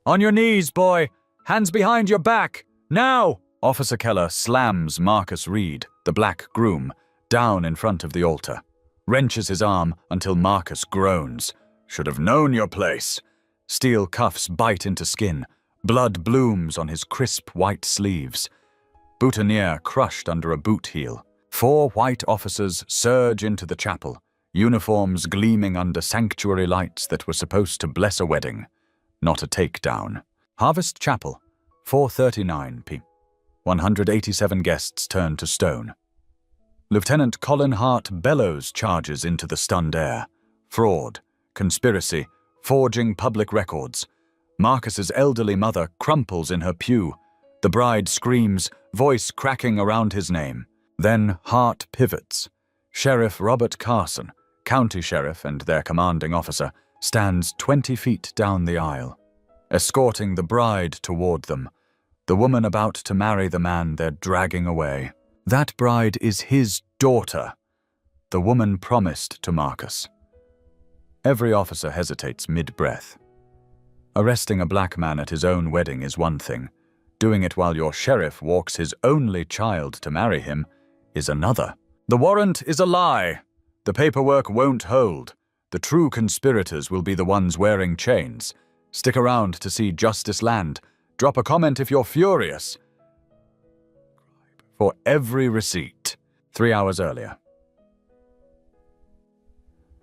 On your knees, boy! Hands behind your back! Now! Officer Keller slams Marcus Reed, the black groom, down in front of the altar, wrenches his arm until Marcus groans. Should have known your place. Steel cuffs bite into skin. Blood blooms on his crisp white sleeves. Boutonniere crushed under a boot heel. 4 white officers surge into the chapel, uniforms gleaming under sanctuary lights that were supposed to bless a wedding, not a takedown. Harvest Chapel, 4:39 p.m. 187 guests turn to stone. Lieutenant Colin Hart bellows charges into the stunned air. Fraud, conspiracy, forging public records. Marcus's elderly mother crumples in her pew. The bride screams, voice cracking around his name. Then Hart pivots. Sheriff Robert Carson, county sheriff and their commanding officer, stands 20 feet down the aisle, escorting the bride toward them, the woman about to marry the man they're dragging away. That bride is his daughter, the woman promised to Marcus. Every officer hesitates mid-breath. Arresting a black man at his own wedding is one thing. Doing it while your sheriff walks his only child to marry him is another. The warrant is a lie. The paperwork won't hold. The true conspirators will be the ones wearing chains. Stick around to see justice land. Drop a comment if you're furious. For every receipt. 3 hours earlier.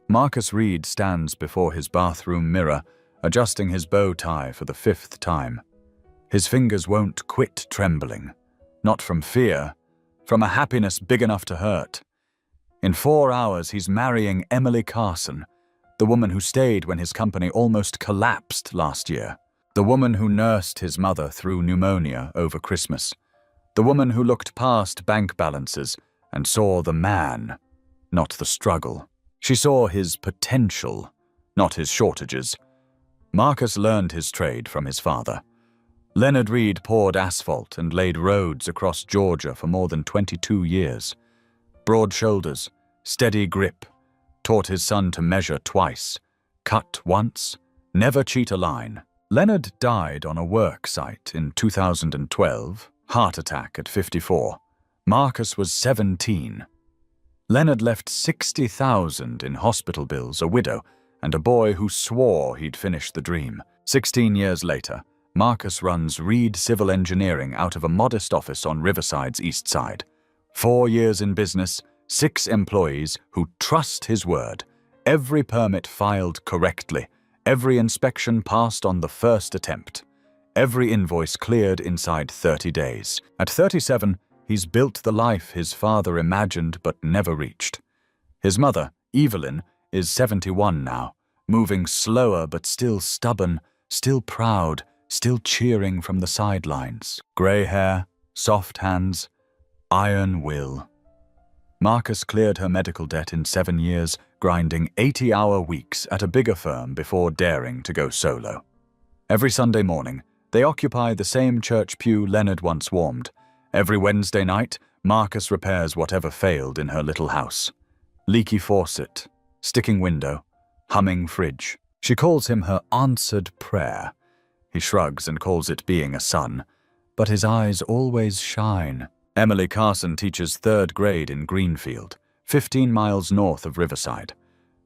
Marcus Reed stands before his bathroom mirror, adjusting his bow tie for the 5th time. His fingers won't quit trembling. Not from fear, from a happiness big enough to hurt. In 4 hours, he's marrying Emily Carson, the woman who stayed when his company almost collapsed last year. The woman who nursed his mother through pneumonia over Christmas. The woman who looked past bank balances and saw the man, not the struggle. She saw his potential, not his shortages. Marcus learned his trade from his father. Leonard Reed poured asphalt and laid roads across Georgia for more than 22 years. Broad shoulders, steady grip, taught his son to measure twice, cut once, never cheat a line. Leonard died on a work site in 2012, heart attack at 54. Marcus was 17. Leonard left $60,000 in hospital bills, a widow, and a boy who swore he'd finish the dream. 16 years later, Marcus runs Reed Civil Engineering out of a modest office on Riverside's east side. 4 years in business, 6 employees who trust his word. Every permit filed correctly. Every inspection passed on the first attempt. Every invoice cleared inside 30 days. At 37, he's built the life his father imagined but never reached. His mother, Evelyn, is 71 now, moving slower but still stubborn, still proud, still cheering from the sidelines. Grey hair, soft hands, iron will. Marcus cleared her medical debt in 7 years, grinding 80-hour weeks at a bigger firm before daring to go solo. Every Sunday morning, they occupy the same church pew Leonard once warmed. Every Wednesday night, Marcus repairs whatever failed in her little house. Leaky faucet, sticking window, humming fridge. She calls him her answered prayer. He shrugs and calls it being a son, but his eyes always shine. Emily Carson teaches 3rd grade in Greenfield, 15 miles north of Riverside.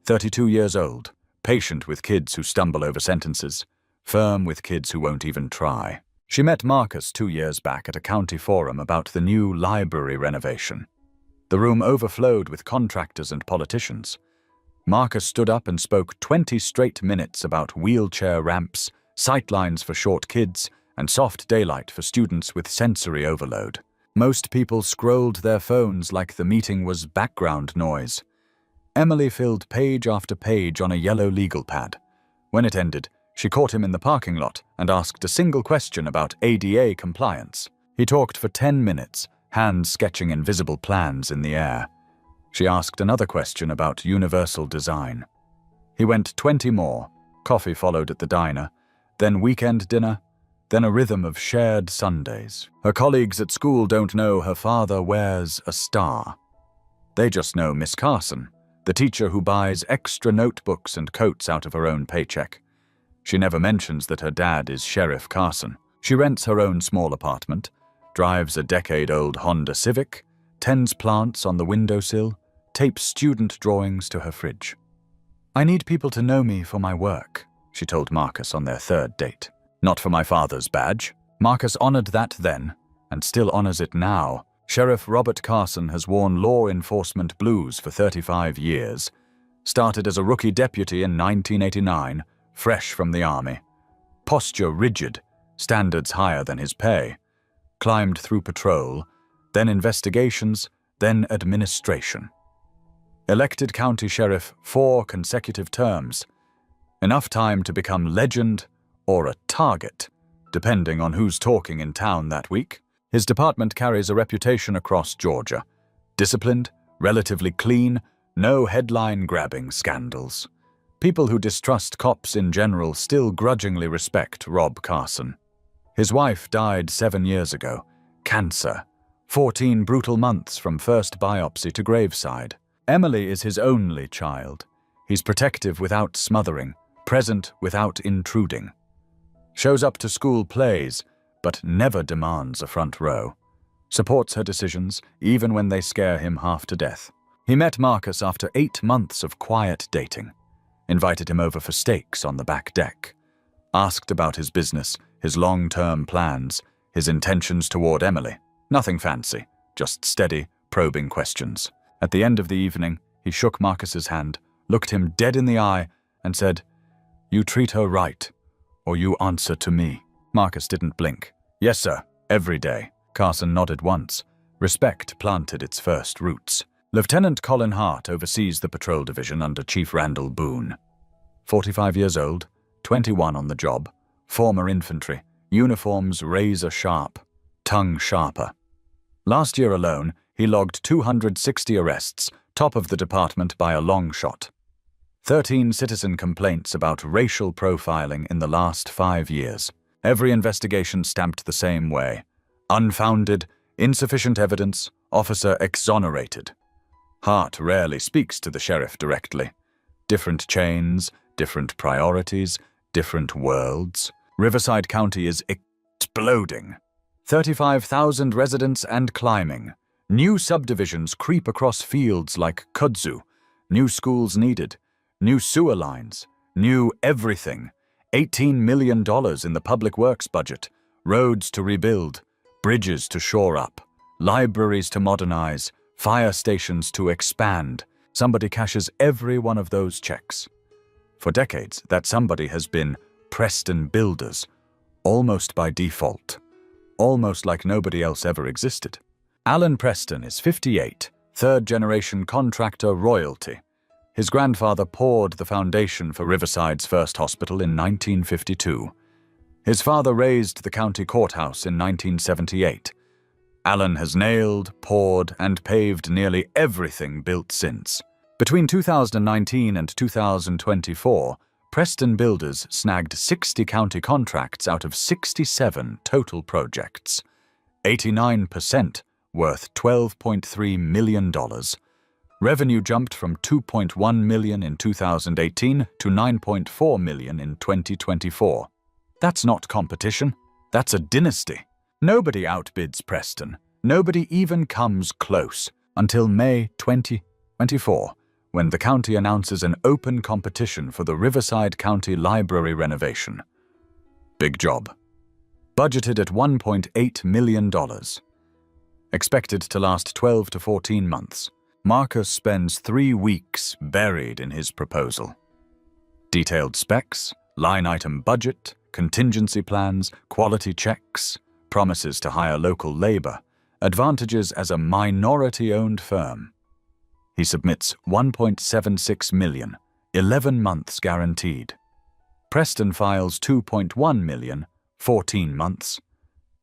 32 years old, patient with kids who stumble over sentences, firm with kids who won't even try. She met Marcus 2 years back at a county forum about the new library renovation. The room overflowed with contractors and politicians. Marcus stood up and spoke 20 straight minutes about wheelchair ramps, sightlines for short kids, and soft daylight for students with sensory overload. Most people scrolled their phones like the meeting was background noise. Emily filled page after page on a yellow legal pad. When it ended, she caught him in the parking lot and asked a single question about ADA compliance. He talked for 10 minutes, hands sketching invisible plans in the air. She asked another question about universal design. He went 20 more. Coffee followed at the diner, then weekend dinner, then a rhythm of shared Sundays. Her colleagues at school don't know her father wears a star. They just know Miss Carson, the teacher who buys extra notebooks and coats out of her own paycheck. She never mentions that her dad is Sheriff Carson. She rents her own small apartment, drives a decade-old Honda Civic, tends plants on the windowsill, tapes student drawings to her fridge. "I need people to know me for my work," she told Marcus on their third date. "Not for my father's badge." Marcus honored that then, and still honors it now. Sheriff Robert Carson has worn law enforcement blues for 35 years. Started as a rookie deputy in 1989, fresh from the army. Posture rigid, standards higher than his pay. Climbed through patrol, then investigations, then administration. Elected county sheriff 4 consecutive terms. Enough time to become legend or a target, depending on who's talking in town that week. His department carries a reputation across Georgia. Disciplined, relatively clean, no headline-grabbing scandals. People who distrust cops in general still grudgingly respect Rob Carson. His wife died 7 years ago. Cancer. 14 brutal months from first biopsy to graveside. Emily is his only child. He's protective without smothering, present without intruding. Shows up to school plays, but never demands a front row. Supports her decisions, even when they scare him half to death. He met Marcus after 8 months of quiet dating. Invited him over for steaks on the back deck. Asked about his business, his long-term plans, his intentions toward Emily. Nothing fancy, just steady, probing questions. At the end of the evening, he shook Marcus's hand, looked him dead in the eye, and said, "You treat her right, or you answer to me." Marcus didn't blink. "Yes, sir, every day." Carson nodded once. Respect planted its first roots. Lieutenant Colin Hart oversees the patrol division under Chief Randall Boone. 45 years old, 21 on the job, former infantry, uniforms razor sharp, tongue sharper. Last year alone, he logged 260 arrests, top of the department by a long shot. 13 citizen complaints about racial profiling in the last 5 years. Every investigation stamped the same way. Unfounded, insufficient evidence, officer exonerated. Hart rarely speaks to the sheriff directly. Different chains, different priorities, different worlds. Riverside County is exploding. 35,000 residents and climbing. New subdivisions creep across fields like kudzu. New schools needed. New sewer lines. New everything. $18 million in the public works budget. Roads to rebuild. Bridges to shore up. Libraries to modernize. Fire stations to expand. Somebody cashes every one of those checks. For decades, that somebody has been Preston Builders, almost by default. Almost like nobody else ever existed. Alan Preston is 58, third-generation contractor royalty. His grandfather poured the foundation for Riverside's first hospital in 1952. His father raised the county courthouse in 1978. Alan has nailed, poured, and paved nearly everything built since. Between 2019 and 2024, Preston Builders snagged 60 county contracts out of 67 total projects. 89% worth $12.3 million. Revenue jumped from $2.1 million in 2018 to $9.4 million in 2024. That's not competition. That's a dynasty. Nobody outbids Preston. Nobody even comes close until May 2024, when the county announces an open competition for the Riverside County Library renovation. Big job. Budgeted at $1.8 million. Expected to last 12 to 14 months. Marcus spends 3 weeks buried in his proposal. Detailed specs, line item budget, contingency plans, quality checks, promises to hire local labor, advantages as a minority-owned firm. He submits $1.76 million, 11 months guaranteed. Preston files $2.1 million, 14 months.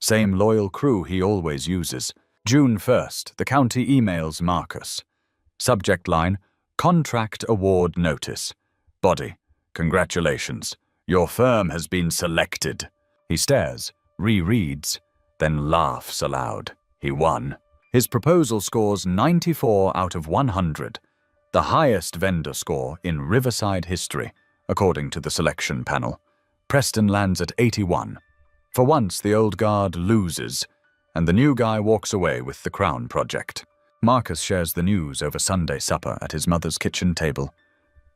Same loyal crew he always uses. June 1st, the county emails Marcus. Subject line, Contract Award Notice. Body, congratulations. Your firm has been selected. He stares, rereads, then laughs aloud. He won. His proposal scores 94 out of 100, the highest vendor score in Riverside history, according to the selection panel. Preston lands at 81. For once, the old guard loses, and the new guy walks away with the Crown Project. Marcus shares the news over Sunday supper at his mother's kitchen table.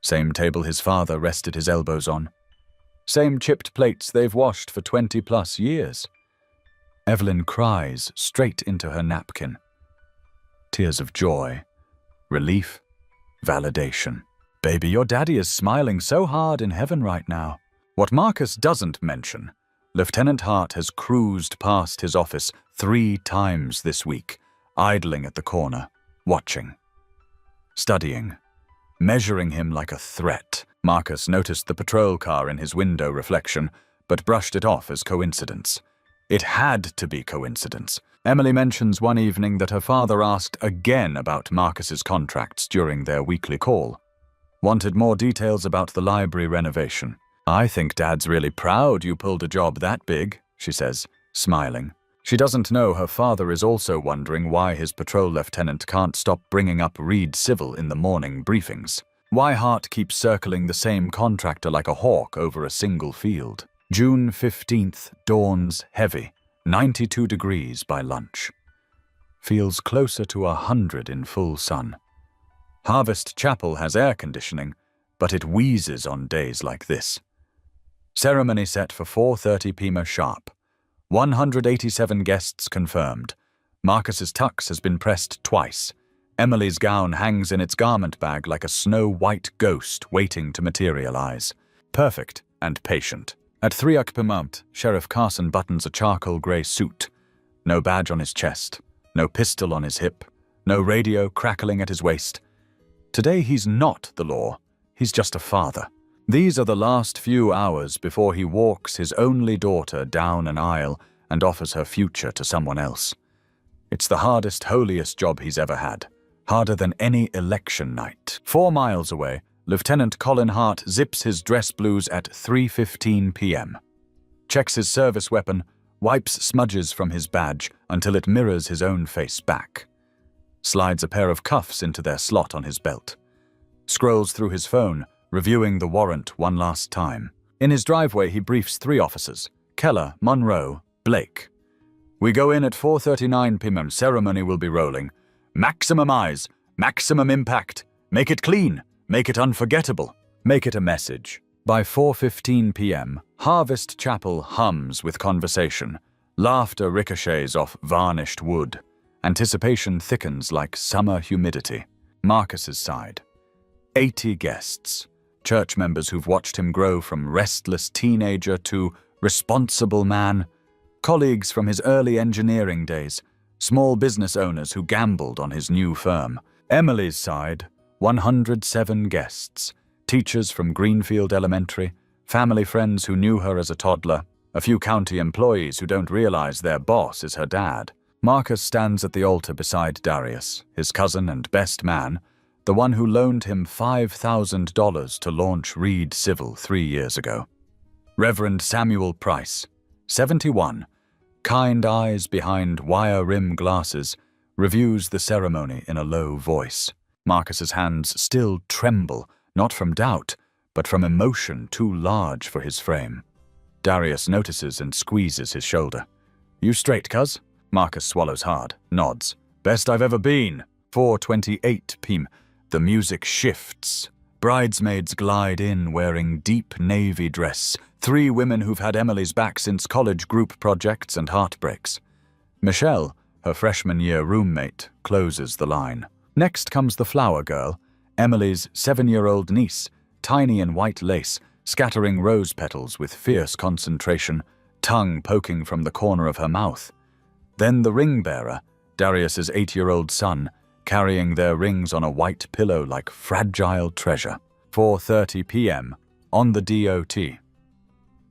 Same table his father rested his elbows on. Same chipped plates they've washed for 20+ years. Evelyn cries straight into her napkin. Tears of joy, relief, validation. Baby, your daddy is smiling so hard in heaven right now. What Marcus doesn't mention, Lieutenant Hart has cruised past his office 3 times this week, idling at the corner, watching, studying, measuring him like a threat. Marcus noticed the patrol car in his window reflection, but brushed it off as coincidence. It had to be coincidence. Emily mentions one evening that her father asked again about Marcus's contracts during their weekly call. Wanted more details about the library renovation. I think Dad's really proud you pulled a job that big, she says, smiling. She doesn't know her father is also wondering why his patrol lieutenant can't stop bringing up Reed Civil in the morning briefings. Why Hart keeps circling the same contractor like a hawk over a single field. June 15th dawns heavy, 92 degrees by lunch. Feels closer to 100 in full sun. Harvest Chapel has air conditioning, but it wheezes on days like this. Ceremony set for 4:30 p.m. sharp. 187 guests confirmed. Marcus's tux has been pressed twice. Emily's gown hangs in its garment bag like a snow-white ghost waiting to materialize. Perfect and patient. At 3 p.m, Sheriff Carson buttons a charcoal grey suit. No badge on his chest. No pistol on his hip. No radio crackling at his waist. Today he's not the law. He's just a father. These are the last few hours before he walks his only daughter down an aisle and offers her future to someone else. It's the hardest, holiest job he's ever had. Harder than any election night. 4 miles away, Lieutenant Colin Hart zips his dress blues at 3:15 p.m. Checks his service weapon, wipes smudges from his badge until it mirrors his own face back. Slides a pair of cuffs into their slot on his belt. Scrolls through his phone, reviewing the warrant one last time. In his driveway, he briefs 3 officers, Keller, Monroe, Blake. We go in at 4:39 p.m. Ceremony will be rolling. Maximum eyes, maximum impact. Make it clean, make it unforgettable, make it a message. By 4:15 p.m., Harvest Chapel hums with conversation. Laughter ricochets off varnished wood. Anticipation thickens like summer humidity. Marcus's side. 80 guests. Church members who've watched him grow from restless teenager to responsible man. Colleagues from his early engineering days. Small business owners who gambled on his new firm. Emily's side. 107 guests. Teachers from Greenfield Elementary. Family friends who knew her as a toddler. A few county employees who don't realize their boss is her dad. Marcus stands at the altar beside Darius, his cousin and best man, the one who loaned him $5,000 to launch Reed Civil 3 years ago. Reverend Samuel Price, 71, kind eyes behind wire-rim glasses, reviews the ceremony in a low voice. Marcus's hands still tremble, not from doubt, but from emotion too large for his frame. Darius notices and squeezes his shoulder. You straight, cuz? Marcus swallows hard, nods. Best I've ever been. 4:28 p.m. The music shifts. Bridesmaids glide in wearing deep navy dress. 3 women who've had Emily's back since college group projects and heartbreaks. Michelle, her freshman year roommate, closes the line. Next comes the flower girl, Emily's 7-year-old niece, tiny in white lace, scattering rose petals with fierce concentration, tongue poking from the corner of her mouth. Then the ring bearer, Darius's 8-year-old son, carrying their rings on a white pillow like fragile treasure. 4:30 p.m. on the DOT.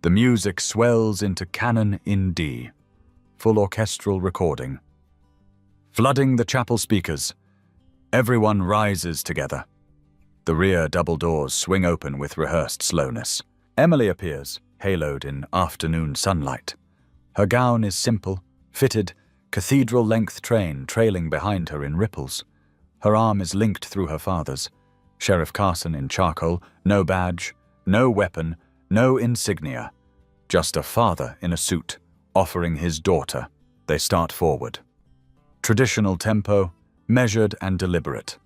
The music swells into canon in D. Full orchestral recording. Flooding the chapel speakers. Everyone rises together. The rear double doors swing open with rehearsed slowness. Emily appears, haloed in afternoon sunlight. Her gown is simple, fitted, cathedral-length train trailing behind her in ripples. Her arm is linked through her father's. Sheriff Carson in charcoal, no badge, no weapon, no insignia, Just a father in a suit, offering his daughter. They start forward. Traditional tempo, measured and deliberate.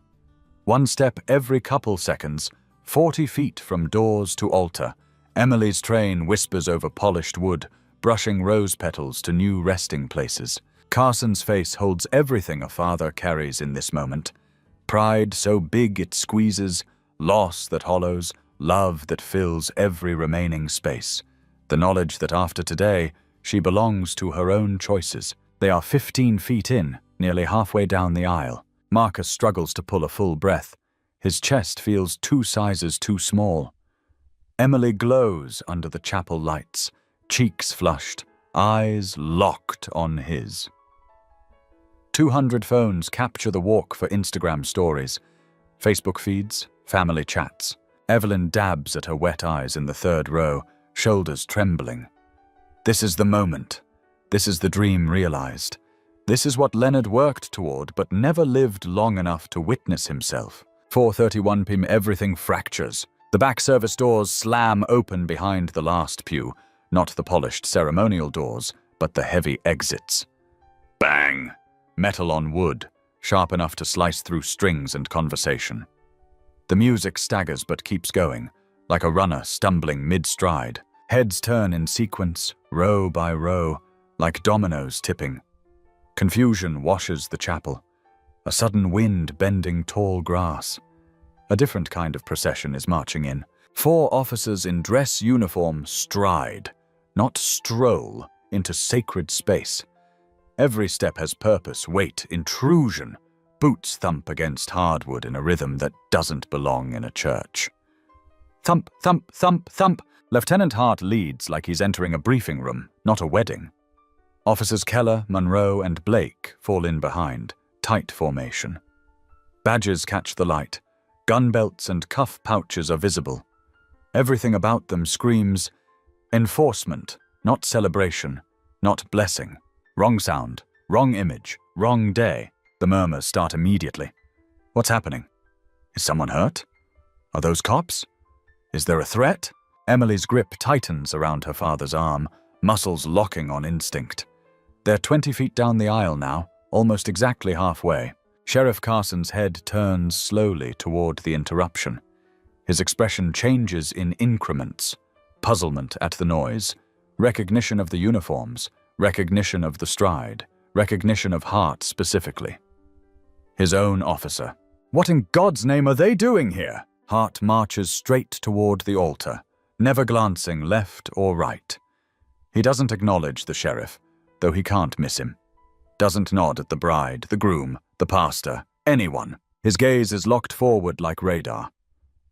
One step every couple seconds, 40 feet from doors to altar. Emily's train whispers over polished wood, brushing rose petals to new resting places. Carson's face holds everything a father carries in this moment. Pride so big it squeezes, loss that hollows, love that fills every remaining space. The knowledge that after today, she belongs to her own choices. They are 15 feet in, nearly halfway down the aisle. Marcus struggles to pull a full breath. His chest feels 2 sizes too small. Emily glows under the chapel lights, cheeks flushed, eyes locked on his. 200 phones capture the walk for Instagram stories. Facebook feeds, family chats. Evelyn dabs at her wet eyes in the 3rd row, shoulders trembling. This is the moment. This is the dream realized. This is what Leonard worked toward but never lived long enough to witness himself. 4:31 p.m. everything fractures. The back service doors slam open behind the last pew, not the polished ceremonial doors, but the heavy exits. Bang! Metal on wood, sharp enough to slice through strings and conversation. The music staggers but keeps going, like a runner stumbling mid-stride. Heads turn in sequence, row by row, like dominoes tipping. Confusion washes the chapel. A sudden wind bending tall grass. A different kind of procession is marching in. 4 officers in dress uniform stride, not stroll, into sacred space. Every step has purpose, weight, intrusion. Boots thump against hardwood in a rhythm that doesn't belong in a church. Thump, thump, thump, thump. Lieutenant Hart leads like he's entering a briefing room, not a wedding. Officers Keller, Monroe, and Blake fall in behind, tight formation. Badges catch the light. Gun belts and cuff pouches are visible. Everything about them screams enforcement, not celebration, not blessing. Wrong sound, wrong image, wrong day. The murmurs start immediately. What's happening? Is someone hurt? Are those cops? Is there a threat? Emily's grip tightens around her father's arm, muscles locking on instinct. They're 20 feet down the aisle now, almost exactly halfway. Sheriff Carson's head turns slowly toward the interruption. His expression changes in increments. Puzzlement at the noise, recognition of the uniforms, recognition of the stride, recognition of Hart specifically. His own officer. What in God's name are they doing here? Hart marches straight toward the altar, never glancing left or right. He doesn't acknowledge the sheriff, though he can't miss him. Doesn't nod at the bride, the groom, the pastor, anyone. His gaze is locked forward like radar.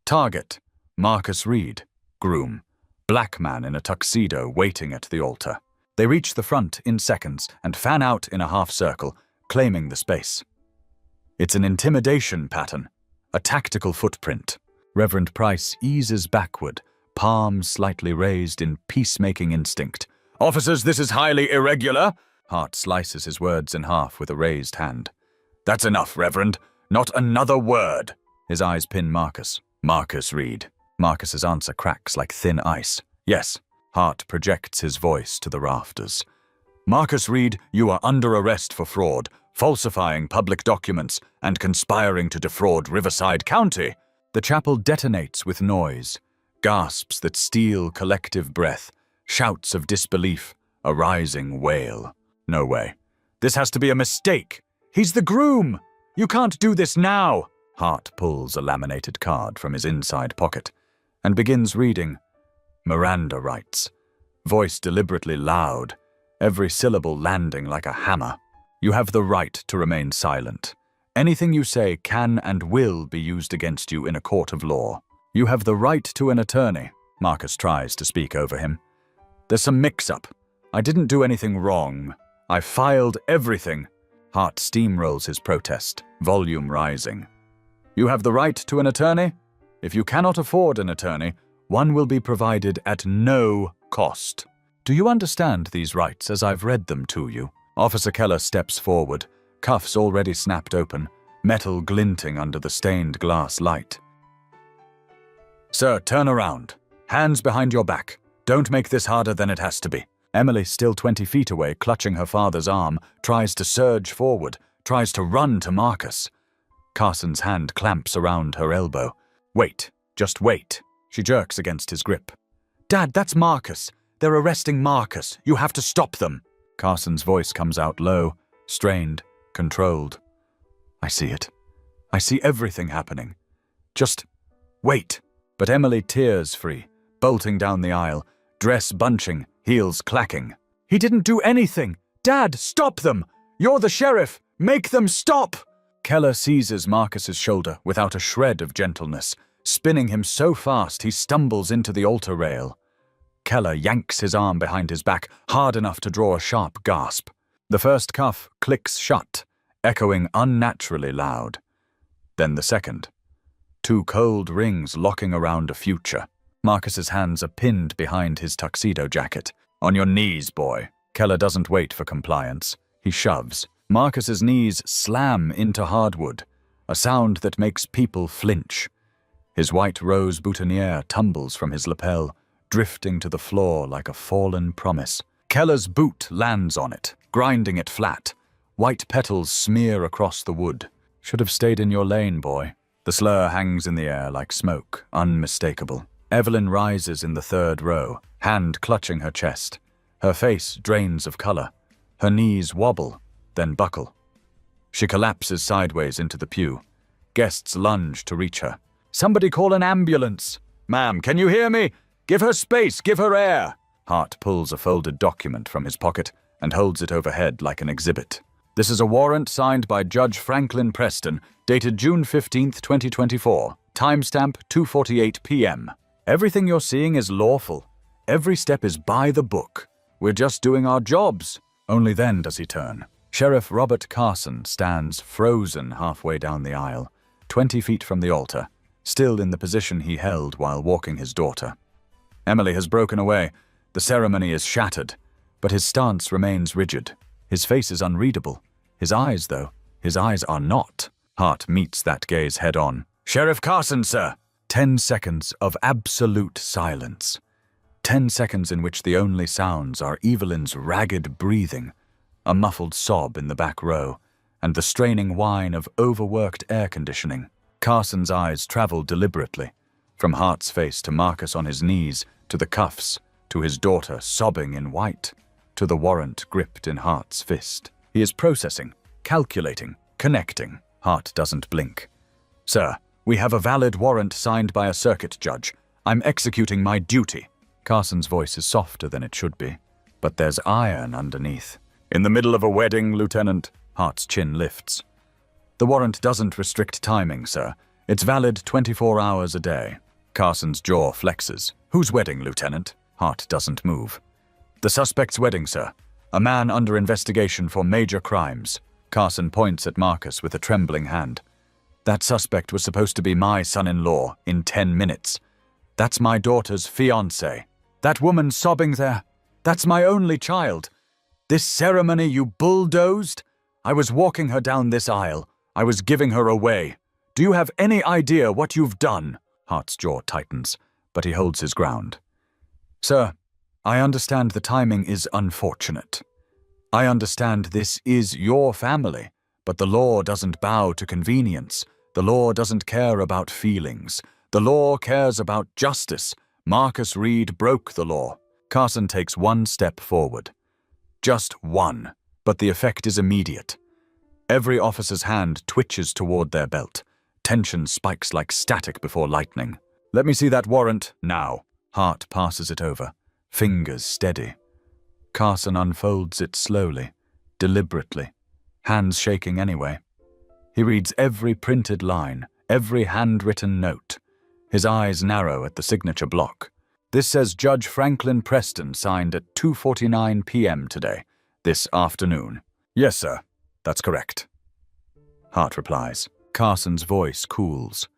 Target, Marcus Reed, groom. Black man in a tuxedo waiting at the altar. They reach the front in seconds and fan out in a half circle, claiming the space. It's an intimidation pattern, a tactical footprint. Reverend Price eases backward, palms slightly raised in peacemaking instinct. Officers, this is highly irregular. Hart slices his words in half with a raised hand. That's enough, Reverend. Not another word. His eyes pin Marcus. Marcus Reed. Marcus's answer cracks like thin ice. Yes. Hart projects his voice to the rafters. Marcus Reed, you are under arrest for fraud, falsifying public documents, and conspiring to defraud Riverside County. The chapel detonates with noise, gasps that steal collective breath, shouts of disbelief, a rising wail. No way. This has to be a mistake. He's the groom. You can't do this now. Hart pulls a laminated card from his inside pocket and begins reading. Miranda writes, voice deliberately loud, every syllable landing like a hammer. You have the right to remain silent. Anything you say can and will be used against you in a court of law. You have the right to an attorney. Marcus tries to speak over him. There's some mix-up. I didn't do anything wrong. I filed everything. Hart steamrolls his protest, volume rising. You have the right to an attorney? If you cannot afford an attorney, one will be provided at no cost. Do you understand these rights as I've read them to you? Officer Keller steps forward, cuffs already snapped open, metal glinting under the stained glass light. Sir, turn around. Hands behind your back. Don't make this harder than it has to be. Emily, still 20 feet away, clutching her father's arm, tries to surge forward, tries to run to Marcus. Carson's hand clamps around her elbow. Wait, just wait. She jerks against his grip. Dad, that's Marcus. They're arresting Marcus. You have to stop them. Carson's voice comes out low, strained, controlled. I see it. I see everything happening. Just wait. But Emily tears free, bolting down the aisle, dress bunching, heels clacking. He didn't do anything. Dad, stop them. You're the sheriff. Make them stop. Keller seizes Marcus's shoulder without a shred of gentleness, spinning him so fast he stumbles into the altar rail. Keller yanks his arm behind his back, hard enough to draw a sharp gasp. The first cuff clicks shut, echoing unnaturally loud. Then the second. 2 cold rings locking around a future. Marcus's hands are pinned behind his tuxedo jacket. On your knees, boy. Keller doesn't wait for compliance. He shoves. Marcus's knees slam into hardwood, a sound that makes people flinch. His white rose boutonniere tumbles from his lapel, drifting to the floor like a fallen promise. Keller's boot lands on it, grinding it flat. White petals smear across the wood. Should have stayed in your lane, boy. The slur hangs in the air like smoke, unmistakable. Evelyn rises in the 3rd row, hand clutching her chest. Her face drains of color. Her knees wobble, then buckle. She collapses sideways into the pew. Guests lunge to reach her. Somebody call an ambulance. Ma'am, can you hear me? Give her space, give her air. Hart pulls a folded document from his pocket and holds it overhead like an exhibit. This is a warrant signed by Judge Franklin Preston, dated June 15th, 2024. Timestamp 2:48 p.m. Everything you're seeing is lawful. Every step is by the book. We're just doing our jobs. Only then does he turn. Sheriff Robert Carson stands frozen halfway down the aisle, 20 feet from the altar, still in the position he held while walking his daughter. Emily has broken away. The ceremony is shattered, but his stance remains rigid. His face is unreadable. His eyes, though, his eyes are not. Hart meets that gaze head-on. Sheriff Carson, sir! 10 seconds of absolute silence. 10 seconds in which the only sounds are Evelyn's ragged breathing, a muffled sob in the back row, and the straining whine of overworked air conditioning. Carson's eyes travel deliberately, from Hart's face to Marcus on his knees, to the cuffs, to his daughter sobbing in white, to the warrant gripped in Hart's fist. He is processing, calculating, connecting. Hart doesn't blink. Sir, we have a valid warrant signed by a circuit judge. I'm executing my duty. Carson's voice is softer than it should be, but there's iron underneath. In the middle of a wedding, Lieutenant? Hart's chin lifts. The warrant doesn't restrict timing, sir. It's valid 24 hours a day. Carson's jaw flexes. Whose wedding, Lieutenant? Hart doesn't move. The suspect's wedding, sir. A man under investigation for major crimes. Carson points at Marcus with a trembling hand. That suspect was supposed to be my son-in-law in 10 minutes. That's my daughter's fiancé. That woman sobbing there, that's my only child. This ceremony you bulldozed? I was walking her down this aisle. I was giving her away. Do you have any idea what you've done? Hart's jaw tightens, but he holds his ground. Sir, I understand the timing is unfortunate. I understand this is your family, but the law doesn't bow to convenience. The law doesn't care about feelings. The law cares about justice. Marcus Reed broke the law. Carson takes one step forward. Just one, but the effect is immediate. Every officer's hand twitches toward their belt. Tension spikes like static before lightning. Let me see that warrant now. Hart passes it over, fingers steady. Carson unfolds it slowly, deliberately, hands shaking anyway. He reads every printed line, every handwritten note. His eyes narrow at the signature block. This says Judge Franklin Preston signed at 2:49 p.m. today, this afternoon. Yes, sir. That's correct. Hart replies. Carson's voice cools.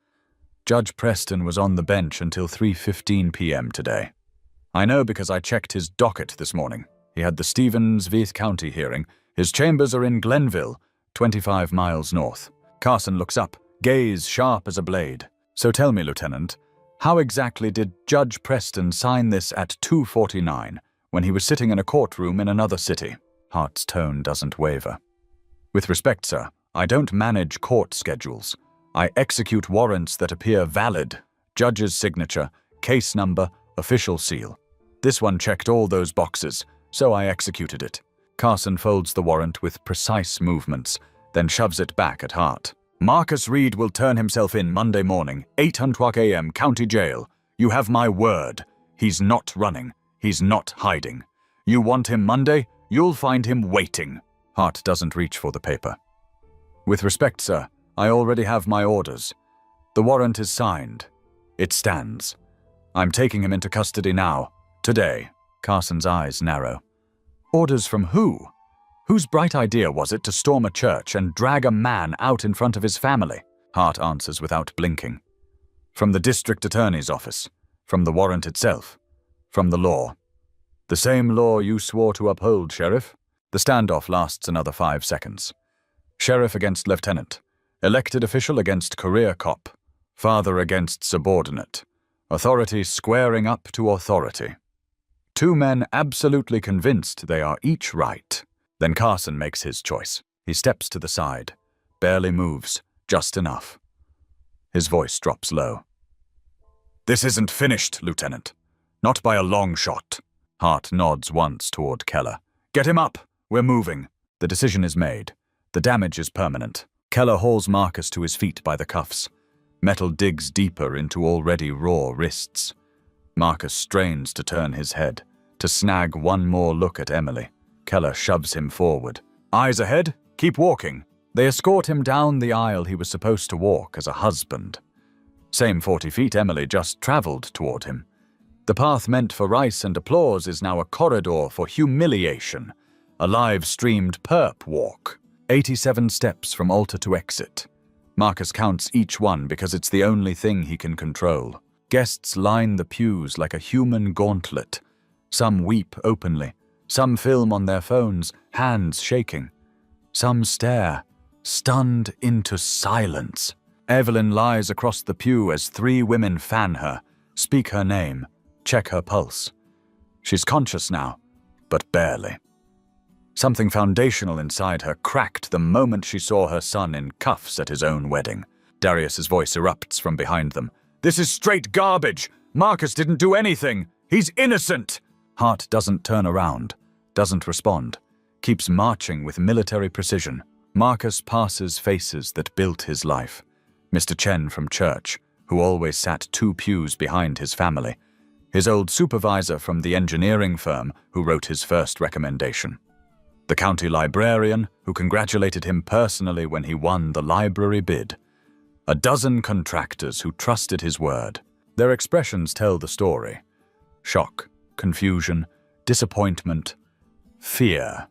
Judge Preston was on the bench until 3:15 p.m. today. I know because I checked his docket this morning. He had the Stevens v. County hearing. His chambers are in Glenville, 25 miles north. Carson looks up, gaze sharp as a blade. So tell me, Lieutenant, How exactly did Judge Preston sign this at 2:49 when he was sitting in a courtroom in another city? Hart's tone doesn't waver. With respect, sir, I don't manage court schedules. I execute warrants that appear valid. Judge's signature, case number, official seal. This one checked all those boxes, so I executed it. Carson folds the warrant with precise movements, then shoves it back at Hart. Marcus Reed will turn himself in Monday morning, 8:00 a.m., County Jail. You have my word. He's not running. He's not hiding. You want him Monday? You'll find him waiting. Hart doesn't reach for the paper. With respect, sir, I already have my orders. The warrant is signed. It stands. I'm taking him into custody now. Today. Carson's eyes narrow. Orders from who? Whose bright idea was it to storm a church and drag a man out in front of his family? Hart answers without blinking. From the district attorney's office. From the warrant itself. From the law. The same law you swore to uphold, Sheriff. The standoff lasts another 5 seconds. Sheriff against lieutenant. Elected official against career cop. Father against subordinate. Authority squaring up to authority. Two men absolutely convinced they are each right. Then Carson makes his choice. He steps to the side. Barely moves. Just enough. His voice drops low. This isn't finished, Lieutenant. Not by a long shot. Hart nods once toward Keller. Get him up. We're moving. The decision is made. The damage is permanent. Keller hauls Marcus to his feet by the cuffs. Metal digs deeper into already raw wrists. Marcus strains to turn his head, to snag one more look at Emily. Keller shoves him forward. Eyes ahead, keep walking. They escort him down the aisle he was supposed to walk as a husband. Same 40 feet Emily just traveled toward him. The path meant for rice and applause is now a corridor for humiliation. A live-streamed perp walk. 87 steps from altar to exit. Marcus counts each one because it's the only thing he can control. Guests line the pews like a human gauntlet. Some weep openly. Some film on their phones, hands shaking. Some stare, stunned into silence. Evelyn lies across the pew as 3 women fan her, speak her name, check her pulse. She's conscious now, but barely. Something foundational inside her cracked the moment she saw her son in cuffs at his own wedding. Darius's voice erupts from behind them. This is straight garbage! Marcus didn't do anything! He's innocent! Hart doesn't turn around, doesn't respond, keeps marching with military precision. Marcus passes faces that built his life. Mr. Chen from church, who always sat 2 pews behind his family. His old supervisor from the engineering firm who wrote his first recommendation. The county librarian who congratulated him personally when he won the library bid. A dozen contractors who trusted his word. Their expressions tell the story. Shock, confusion, disappointment, fear.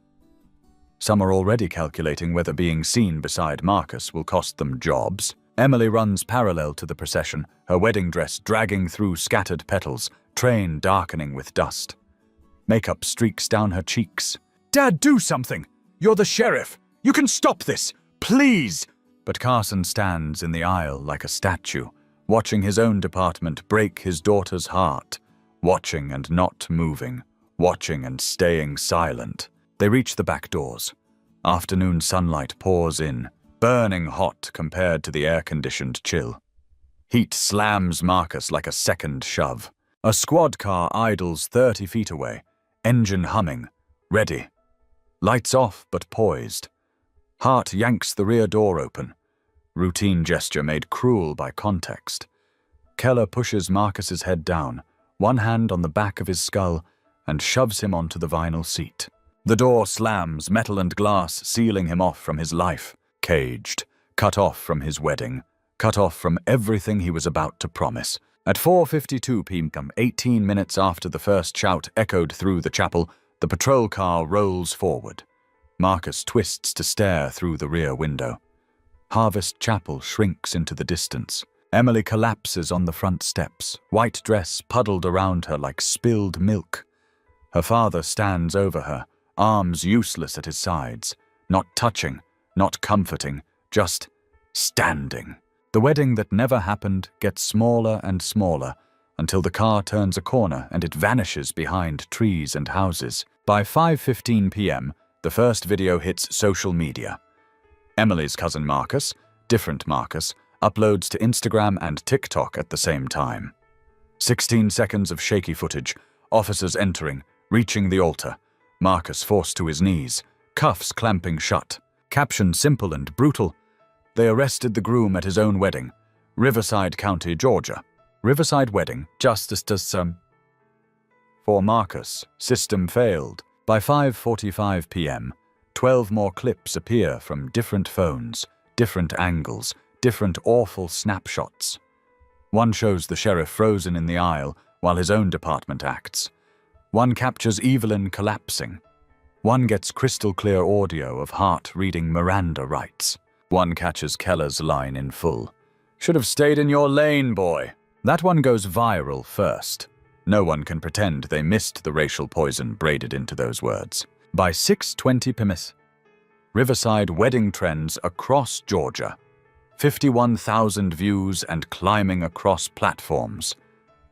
Some are already calculating whether being seen beside Marcus will cost them jobs. Emily runs parallel to the procession, her wedding dress dragging through scattered petals, train darkening with dust. Makeup streaks down her cheeks. Dad, do something! You're the sheriff! You can stop this! Please! But Carson stands in the aisle like a statue, watching his own department break his daughter's heart, watching and not moving, watching and staying silent. They reach the back doors. Afternoon sunlight pours in, burning hot compared to the air-conditioned chill. Heat slams Marcus like a second shove. A squad car idles 30 feet away, engine humming, ready. Lights off but poised. Hart yanks the rear door open. Routine gesture made cruel by context. Keller pushes Marcus's head down, one hand on the back of his skull, and shoves him onto the vinyl seat. The door slams, metal and glass sealing him off from his life. Caged, cut off from his wedding, cut off from everything he was about to promise. At 4:52 p.m., 18 minutes after the first shout echoed through the chapel, the patrol car rolls forward. Marcus twists to stare through the rear window. Harvest Chapel shrinks into the distance. Emily collapses on the front steps, white dress puddled around her like spilled milk. Her father stands over her, arms useless at his sides, not touching, not comforting, just standing. The wedding that never happened gets smaller and smaller until the car turns a corner and it vanishes behind trees and houses. By 5:15 p.m., the first video hits social media. Emily's cousin Marcus, different Marcus, uploads to Instagram and TikTok at the same time. 16 seconds of shaky footage, officers entering, reaching the altar, Marcus forced to his knees, cuffs clamping shut. Caption simple and brutal. They arrested the groom at his own wedding, Riverside County, Georgia. Riverside wedding, justice does some. For Marcus, system failed. By 5:45 p.m., 12 more clips appear from different phones, different angles, different awful snapshots. One shows the sheriff frozen in the aisle while his own department acts. One captures Evelyn collapsing. One gets crystal clear audio of Hart reading Miranda rights. One catches Keller's line in full. "Should have stayed in your lane, boy." That one goes viral first. No one can pretend they missed the racial poison braided into those words. By 6:20 p.m., Riverside wedding trends across Georgia. 51,000 views and climbing across platforms.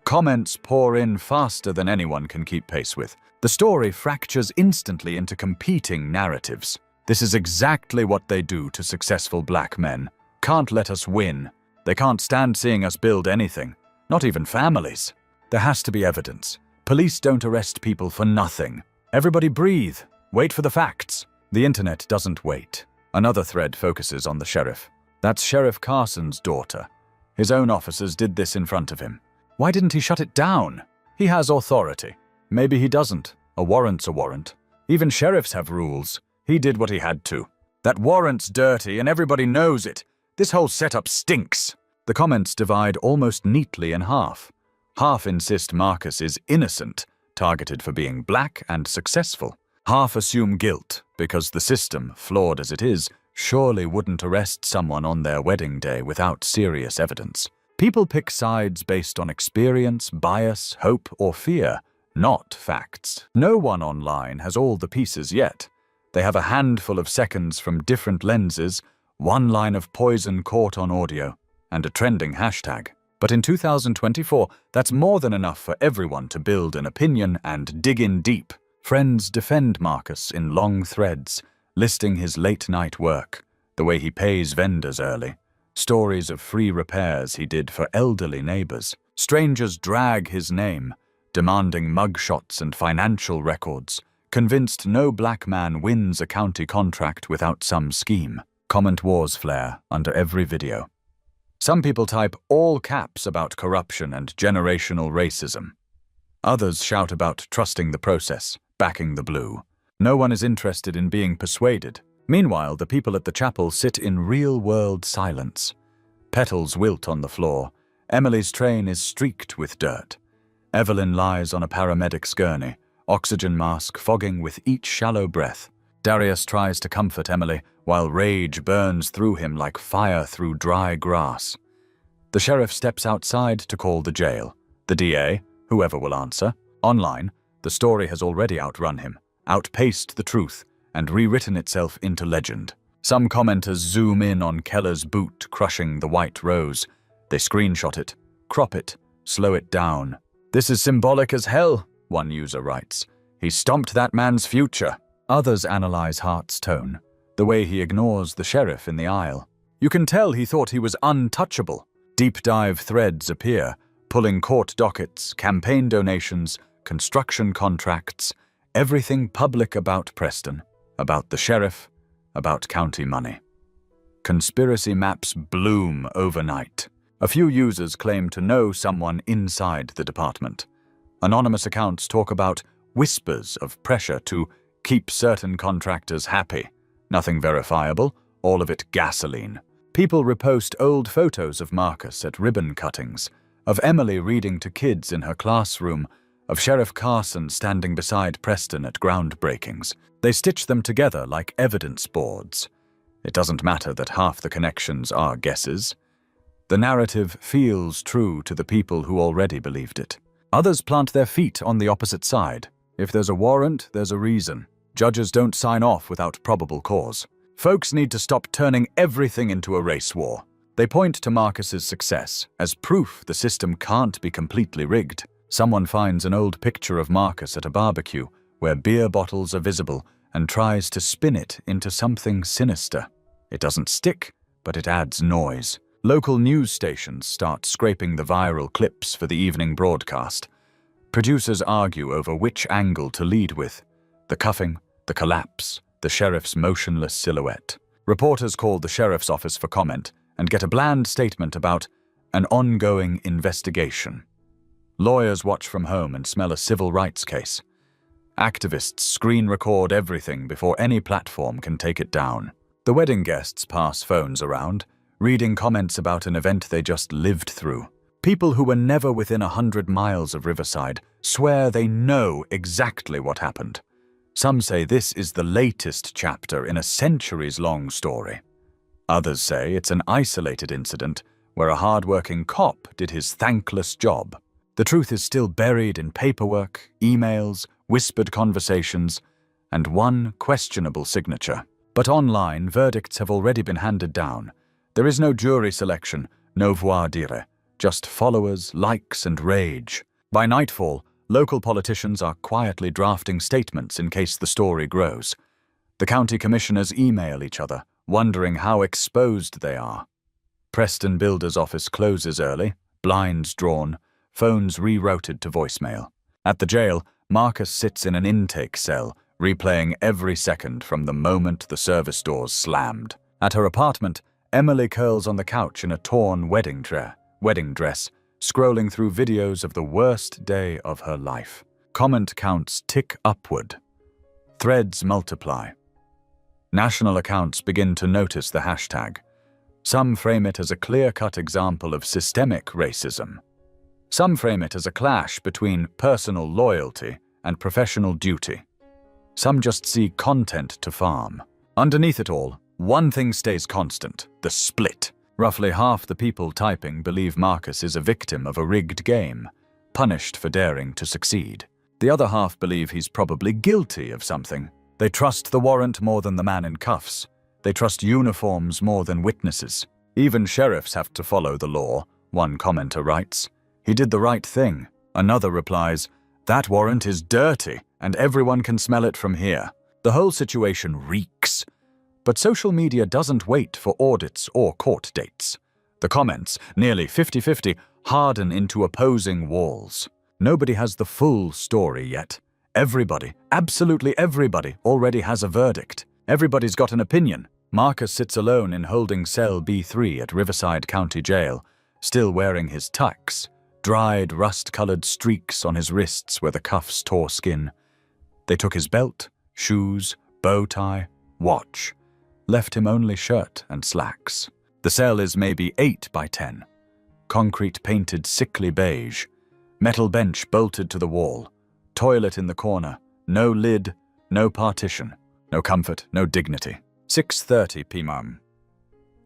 Comments pour in faster than anyone can keep pace with. The story fractures instantly into competing narratives. This is exactly what they do to successful black men. Can't let us win. They can't stand seeing us build anything, not even families. There has to be evidence. Police don't arrest people for nothing. Everybody breathe. Wait for the facts. The internet doesn't wait. Another thread focuses on the sheriff. That's Sheriff Carson's daughter. His own officers did this in front of him. Why didn't he shut it down? He has authority. Maybe he doesn't. A warrant's a warrant. Even sheriffs have rules. He did what he had to. That warrant's dirty and everybody knows it. This whole setup stinks. The comments divide almost neatly in half. Half insist Marcus is innocent, targeted for being black and successful. Half assume guilt, because the system, flawed as it is, surely wouldn't arrest someone on their wedding day without serious evidence. People pick sides based on experience, bias, hope, or fear, not facts. No one online has all the pieces yet. They have a handful of seconds from different lenses, one line of poison caught on audio, and a trending hashtag. But in 2024, that's more than enough for everyone to build an opinion and dig in deep. Friends defend Marcus in long threads, listing his late-night work, the way he pays vendors early, stories of free repairs he did for elderly neighbors. Strangers drag his name, demanding mugshots and financial records, convinced no black man wins a county contract without some scheme. Comment wars flare under every video. Some people type all caps about corruption and generational racism. Others shout about trusting the process, backing the blue. No one is interested in being persuaded. Meanwhile, the people at the chapel sit in real-world silence. Petals wilt on the floor. Emily's train is streaked with dirt. Evelyn lies on a paramedic's gurney, oxygen mask fogging with each shallow breath. Darius tries to comfort Emily, while rage burns through him like fire through dry grass. The sheriff steps outside to call the jail. The DA, whoever will answer. Online, the story has already outrun him, outpaced the truth, and rewritten itself into legend. Some commenters zoom in on Keller's boot crushing the white rose. They screenshot it, crop it, slow it down. "This is symbolic as hell," one user writes. "He stomped that man's future." Others analyze Hart's tone, the way he ignores the sheriff in the aisle. You can tell he thought he was untouchable. Deep dive threads appear, pulling court dockets, campaign donations, construction contracts, everything public about Preston, about the sheriff, about county money. Conspiracy maps bloom overnight. A few users claim to know someone inside the department. Anonymous accounts talk about whispers of pressure to keep certain contractors happy. Nothing verifiable, all of it gasoline. People repost old photos of Marcus at ribbon cuttings, of Emily reading to kids in her classroom, of Sheriff Carson standing beside Preston at groundbreakings. They stitch them together like evidence boards. It doesn't matter that half the connections are guesses. The narrative feels true to the people who already believed it. Others plant their feet on the opposite side. If there's a warrant, there's a reason. Judges don't sign off without probable cause. Folks need to stop turning everything into a race war. They point to Marcus's success as proof the system can't be completely rigged. Someone finds an old picture of Marcus at a barbecue where beer bottles are visible and tries to spin it into something sinister. It doesn't stick, but it adds noise. Local news stations start scraping the viral clips for the evening broadcast. Producers argue over which angle to lead with: the cuffing, the collapse, the sheriff's motionless silhouette. Reporters call the sheriff's office for comment and get a bland statement about an ongoing investigation. Lawyers watch from home and smell a civil rights case. Activists screen record everything before any platform can take it down. The wedding guests pass phones around, reading comments about an event they just lived through. People who were never within 100 miles of Riverside swear they know exactly what happened. Some say this is the latest chapter in a centuries-long story. Others say it's an isolated incident where a hard-working cop did his thankless job. The truth is still buried in paperwork, emails, whispered conversations, and one questionable signature. But online, verdicts have already been handed down. There is no jury selection, no voir dire, just followers, likes, and rage. By nightfall, local politicians are quietly drafting statements in case the story grows. The county commissioners email each other, wondering how exposed they are. Preston Builder's office closes early, blinds drawn, phones rerouted to voicemail. At the jail, Marcus sits in an intake cell, replaying every second from the moment the service doors slammed. At her apartment, Emily curls on the couch in a torn wedding dress, scrolling through videos of the worst day of her life. Comment counts tick upward. Threads multiply. National accounts begin to notice the hashtag. Some frame it as a clear-cut example of systemic racism. Some frame it as a clash between personal loyalty and professional duty. Some just see content to farm. Underneath it all, one thing stays constant: the split. Roughly half the people typing believe Marcus is a victim of a rigged game, punished for daring to succeed. The other half believe he's probably guilty of something. They trust the warrant more than the man in cuffs. They trust uniforms more than witnesses. Even sheriffs have to follow the law, one commenter writes. He did the right thing. Another replies, that warrant is dirty, and everyone can smell it from here. The whole situation reeks. But social media doesn't wait for audits or court dates. The comments, nearly 50-50, harden into opposing walls. Nobody has the full story yet. Everybody, absolutely everybody, already has a verdict. Everybody's got an opinion. Marcus sits alone in holding cell B3 at Riverside County Jail, still wearing his tux, dried, rust-colored streaks on his wrists where the cuffs tore skin. They took his belt, shoes, bow tie, watch. Left him only shirt and slacks. The cell is maybe 8 by 10. Concrete painted sickly beige. Metal bench bolted to the wall. Toilet in the corner. No lid, no partition. No comfort, no dignity. 6:30 p.m.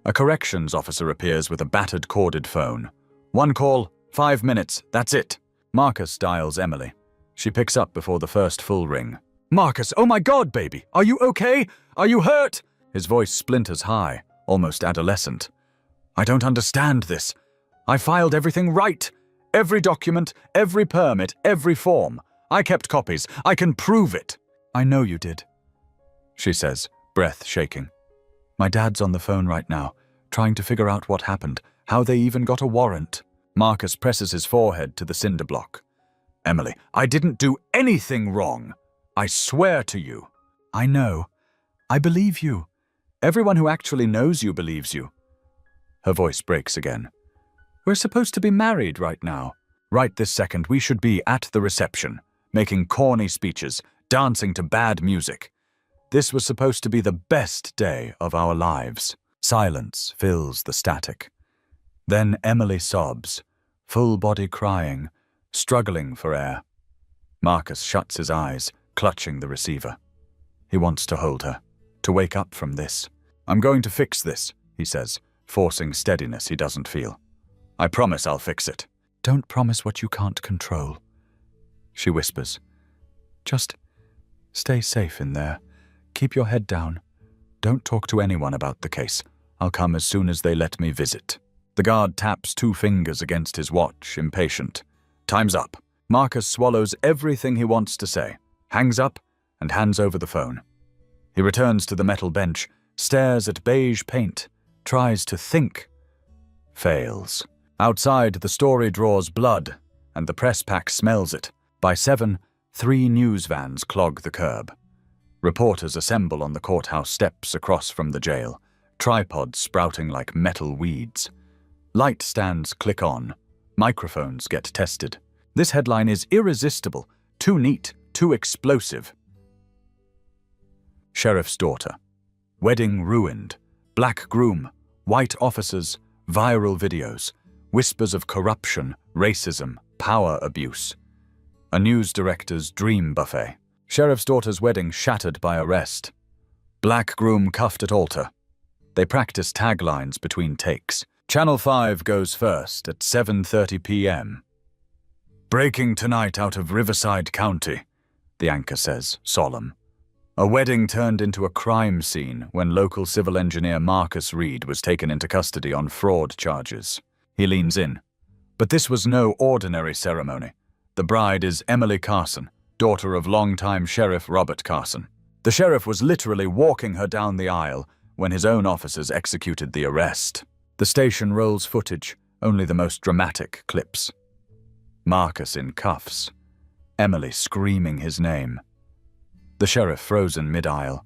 A corrections officer appears with a battered corded phone. One call, 5 minutes, that's it. Marcus dials Emily. She picks up before the first full ring. Marcus, oh my God, baby! Are you okay? Are you hurt? His voice splinters high, almost adolescent. I don't understand this. I filed everything right. Every document, every permit, every form. I kept copies. I can prove it. I know you did, she says, breath shaking. My dad's on the phone right now, trying to figure out what happened, how they even got a warrant. Marcus presses his forehead to the cinder block. Emily, I didn't do anything wrong. I swear to you. I know. I believe you. Everyone who actually knows you believes you. Her voice breaks again. We're supposed to be married right now. Right this second, we should be at the reception, making corny speeches, dancing to bad music. This was supposed to be the best day of our lives. Silence fills the static. Then Emily sobs, full body crying, struggling for air. Marcus shuts his eyes, clutching the receiver. He wants to hold her, to wake up from this. I'm going to fix this, he says, forcing steadiness he doesn't feel. I promise I'll fix it. Don't promise what you can't control, she whispers. Just stay safe in there. Keep your head down. Don't talk to anyone about the case. I'll come as soon as they let me visit. The guard taps 2 fingers against his watch, impatient. Time's up. Marcus swallows everything he wants to say, hangs up, and hands over the phone. He returns to the metal bench, stares at beige paint, tries to think. Fails. Outside, the story draws blood, and the press pack smells it. By 7, 3 news vans clog the curb. Reporters assemble on the courthouse steps across from the jail, tripods sprouting like metal weeds. Light stands click on. Microphones get tested. This headline is irresistible, too neat, too explosive. Sheriff's daughter. Wedding ruined. Black groom. White officers. Viral videos. Whispers of corruption, racism, power abuse. A news director's dream buffet. Sheriff's daughter's wedding shattered by arrest. Black groom cuffed at altar. They practice taglines between takes. Channel 5 goes first at 7:30 p.m. Breaking tonight out of Riverside County, the anchor says, solemn. A wedding turned into a crime scene when local civil engineer Marcus Reed was taken into custody on fraud charges. He leans in. But this was no ordinary ceremony. The bride is Emily Carson, daughter of longtime Sheriff Robert Carson. The sheriff was literally walking her down the aisle when his own officers executed the arrest. The station rolls footage, only the most dramatic clips. Marcus in cuffs. Emily screaming his name. The sheriff frozen mid-aisle,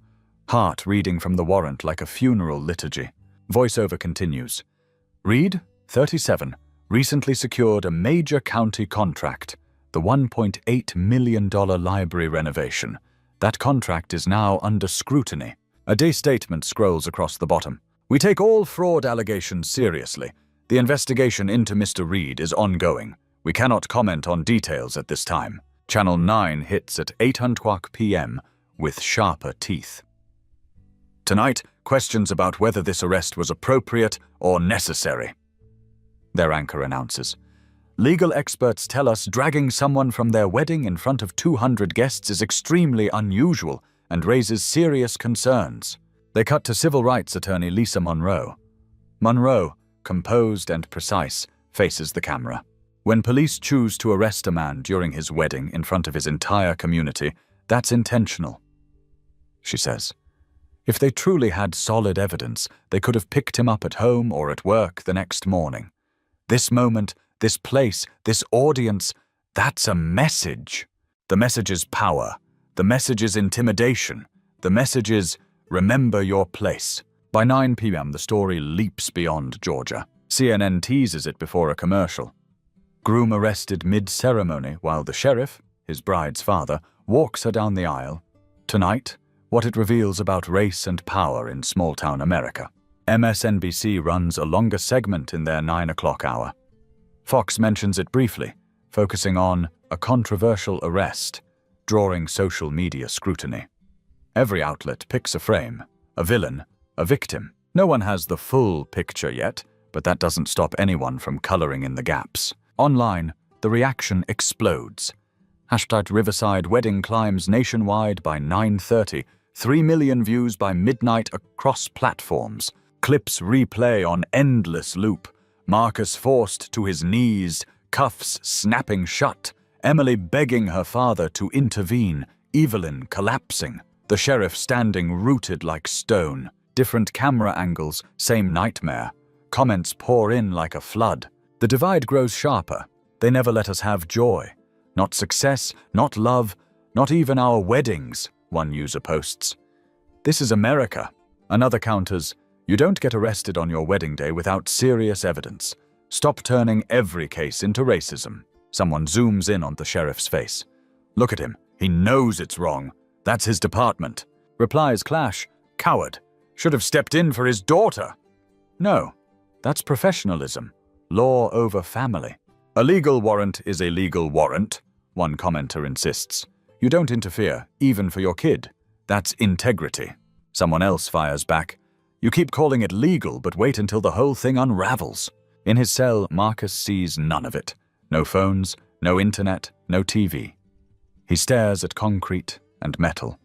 heart reading from the warrant like a funeral liturgy. Voiceover continues. Reed, 37, recently secured a major county contract, the $1.8 million library renovation. That contract is now under scrutiny. A day statement scrolls across the bottom. We take all fraud allegations seriously. The investigation into Mr. Reed is ongoing. We cannot comment on details at this time. Channel 9 hits at 8:00 p.m. with sharper teeth. Tonight, questions about whether this arrest was appropriate or necessary. Their anchor announces. Legal experts tell us dragging someone from their wedding in front of 200 guests is extremely unusual and raises serious concerns. They cut to civil rights attorney Lisa Monroe. Monroe, composed and precise, faces the camera. When police choose to arrest a man during his wedding in front of his entire community, that's intentional, she says. If they truly had solid evidence, they could have picked him up at home or at work the next morning. This moment, this place, this audience, that's a message. The message is power. The message is intimidation. The message is, remember your place. By 9 p.m., the story leaps beyond Georgia. CNN teases it before a commercial. Groom arrested mid-ceremony while the sheriff, his bride's father, walks her down the aisle. Tonight, what it reveals about race and power in small-town America. MSNBC runs a longer segment in their 9 o'clock hour. Fox mentions it briefly, focusing on a controversial arrest, drawing social media scrutiny. Every outlet picks a frame, a villain, a victim. No one has the full picture yet, but that doesn't stop anyone from coloring in the gaps. Online, the reaction explodes. #Riverside Wedding climbs nationwide by 9:30, 3 million views by midnight across platforms. Clips replay on endless loop. Marcus forced to his knees, cuffs snapping shut, Emily begging her father to intervene, Evelyn collapsing, the sheriff standing rooted like stone. Different camera angles, same nightmare. Comments pour in like a flood. The divide grows sharper. They never let us have joy. Not success, not love, not even our weddings, one user posts. This is America. Another counters, you don't get arrested on your wedding day without serious evidence. Stop turning every case into racism. Someone zooms in on the sheriff's face. Look at him. He knows it's wrong. That's his department. Replies clash. Coward. Should have stepped in for his daughter. No, that's professionalism. Law over family. A legal warrant is a legal warrant, one commenter insists. You don't interfere, even for your kid. That's integrity. Someone else fires back. You keep calling it legal, but wait until the whole thing unravels. In his cell, Marcus sees none of it. No phones, no internet, no TV. He stares at concrete and metal.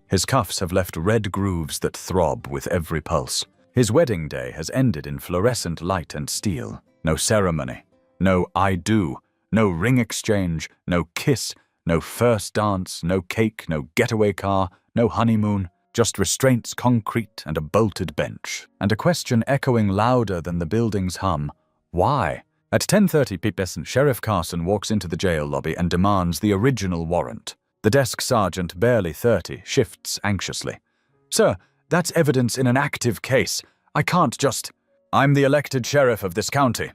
His cuffs have left red grooves that throb with every pulse. His wedding day has ended in fluorescent light and steel. No ceremony, no I do, no ring exchange, no kiss, no first dance, no cake, no getaway car, no honeymoon, just restraints concrete and a bolted bench. And a question echoing louder than the building's hum. Why? At 10:30 p.m. Sheriff Carson walks into the jail lobby and demands the original warrant. The desk sergeant, barely 30, shifts anxiously. Sir, that's evidence in an active case. I can't just... I'm the elected sheriff of this county.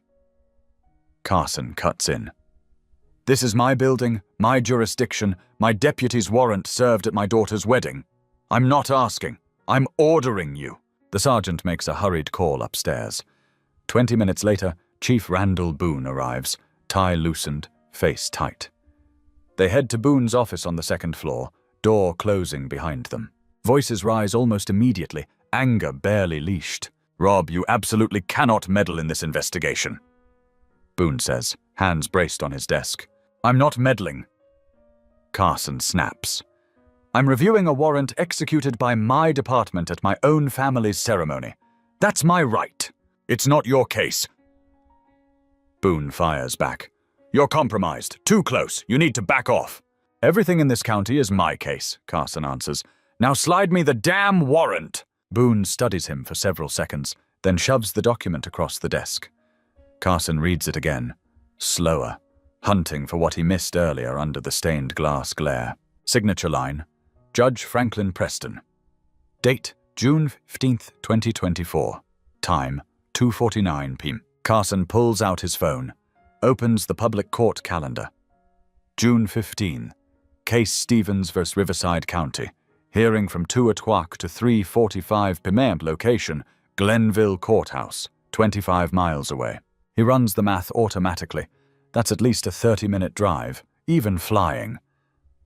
Carson cuts in. This is my building, my jurisdiction, my deputy's warrant served at my daughter's wedding. I'm not asking. I'm ordering you. The sergeant makes a hurried call upstairs. 20 minutes later, Chief Randall Boone arrives, tie loosened, face tight. They head to Boone's office on the second floor, door closing behind them. Voices rise almost immediately, anger barely leashed. Rob, you absolutely cannot meddle in this investigation. Boone says, hands braced on his desk. I'm not meddling. Carson snaps. I'm reviewing a warrant executed by my department at my own family's ceremony. That's my right. It's not your case. Boone fires back. You're compromised. Too close. You need to back off. Everything in this county is my case, Carson answers. Now slide me the damn warrant. Boone studies him for several seconds, then shoves the document across the desk. Carson reads it again, slower, hunting for what he missed earlier under the stained glass glare. Signature line, Judge Franklin Preston. Date, June 15th, 2024. Time, 2:49 p.m. Carson pulls out his phone, opens the public court calendar. June 15. Case Stevens v. Riverside County. Hearing from 2 o'clock to 3:45 p.m. Location, Glenville Courthouse, 25 miles away. He runs the math automatically. That's at least a 30-minute drive, even flying.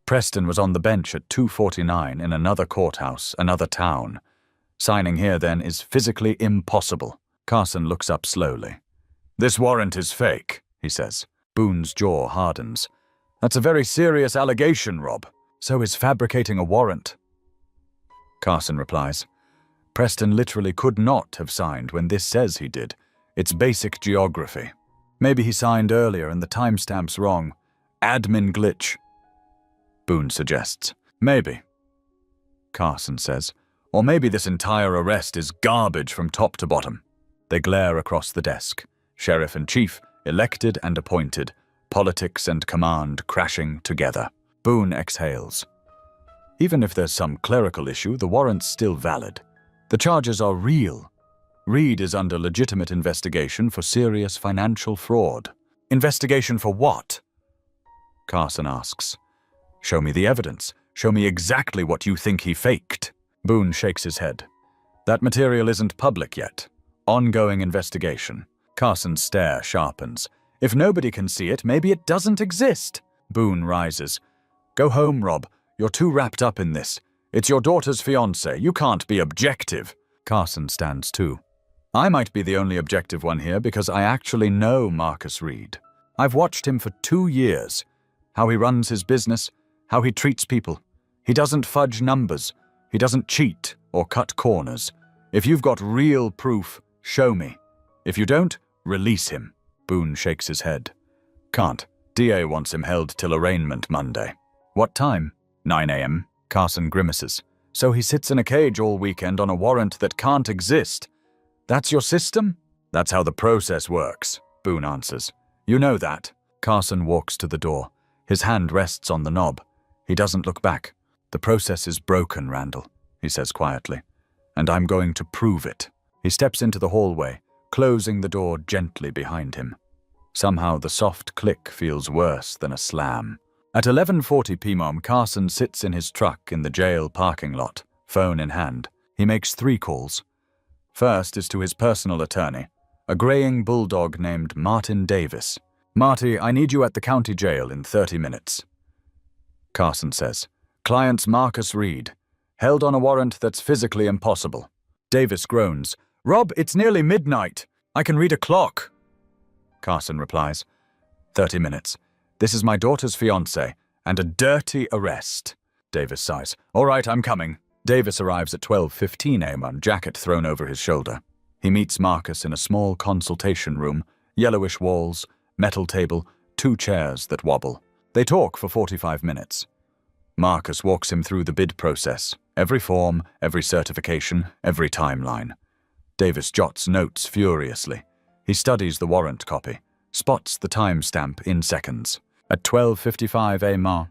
Preston was on the bench at 2:49 in another courthouse, another town. Signing here, then, is physically impossible. Carson looks up slowly. This warrant is fake, he says. Boone's jaw hardens. That's a very serious allegation, Rob. So is fabricating a warrant. Carson replies. Preston literally could not have signed when this says he did. It's basic geography. Maybe he signed earlier and the timestamp's wrong. Admin glitch. Boone suggests. Maybe. Carson says. Or maybe this entire arrest is garbage from top to bottom. They glare across the desk. Sheriff and chief, elected and appointed. Politics and command crashing together. Boone exhales. Even if there's some clerical issue, the warrant's still valid. The charges are real. Reed is under legitimate investigation for serious financial fraud. Investigation for what? Carson asks. Show me the evidence. Show me exactly what you think he faked. Boone shakes his head. That material isn't public yet. Ongoing investigation. Carson's stare sharpens. If nobody can see it, maybe it doesn't exist. Boone rises. Go home, Rob. You're too wrapped up in this. It's your daughter's fiancé. You can't be objective. Carson stands too. I might be the only objective one here because I actually know Marcus Reed. I've watched him for 2 years. How he runs his business, how he treats people. He doesn't fudge numbers. He doesn't cheat or cut corners. If you've got real proof, show me. If you don't, release him. Boone shakes his head. Can't. DA wants him held till arraignment Monday. What time? 9 a.m. Carson grimaces. So he sits in a cage all weekend on a warrant that can't exist. That's your system? That's how the process works, Boone answers. You know that. Carson walks to the door. His hand rests on the knob. He doesn't look back. The process is broken, Randall, he says quietly. And I'm going to prove it. He steps into the hallway, closing the door gently behind him. Somehow the soft click feels worse than a slam. At 11:40 p.m. Carson sits in his truck in the jail parking lot, phone in hand. He makes 3 calls. First is to his personal attorney, a graying bulldog named Martin Davis. Marty, I need you at the county jail in 30 minutes. Carson says, Client's Marcus Reed, held on a warrant that's physically impossible. Davis groans, Rob, it's nearly midnight. I can read a clock. Carson replies, 30 minutes. This is my daughter's fiancé, and a dirty arrest. Davis sighs. All right, I'm coming. Davis arrives at 12:15 a.m., jacket thrown over his shoulder. He meets Marcus in a small consultation room, yellowish walls, metal table, 2 chairs that wobble. They talk for 45 minutes. Marcus walks him through the bid process, every form, every certification, every timeline. Davis jots notes furiously. He studies the warrant copy, spots the timestamp in seconds. At 12:55 a.m.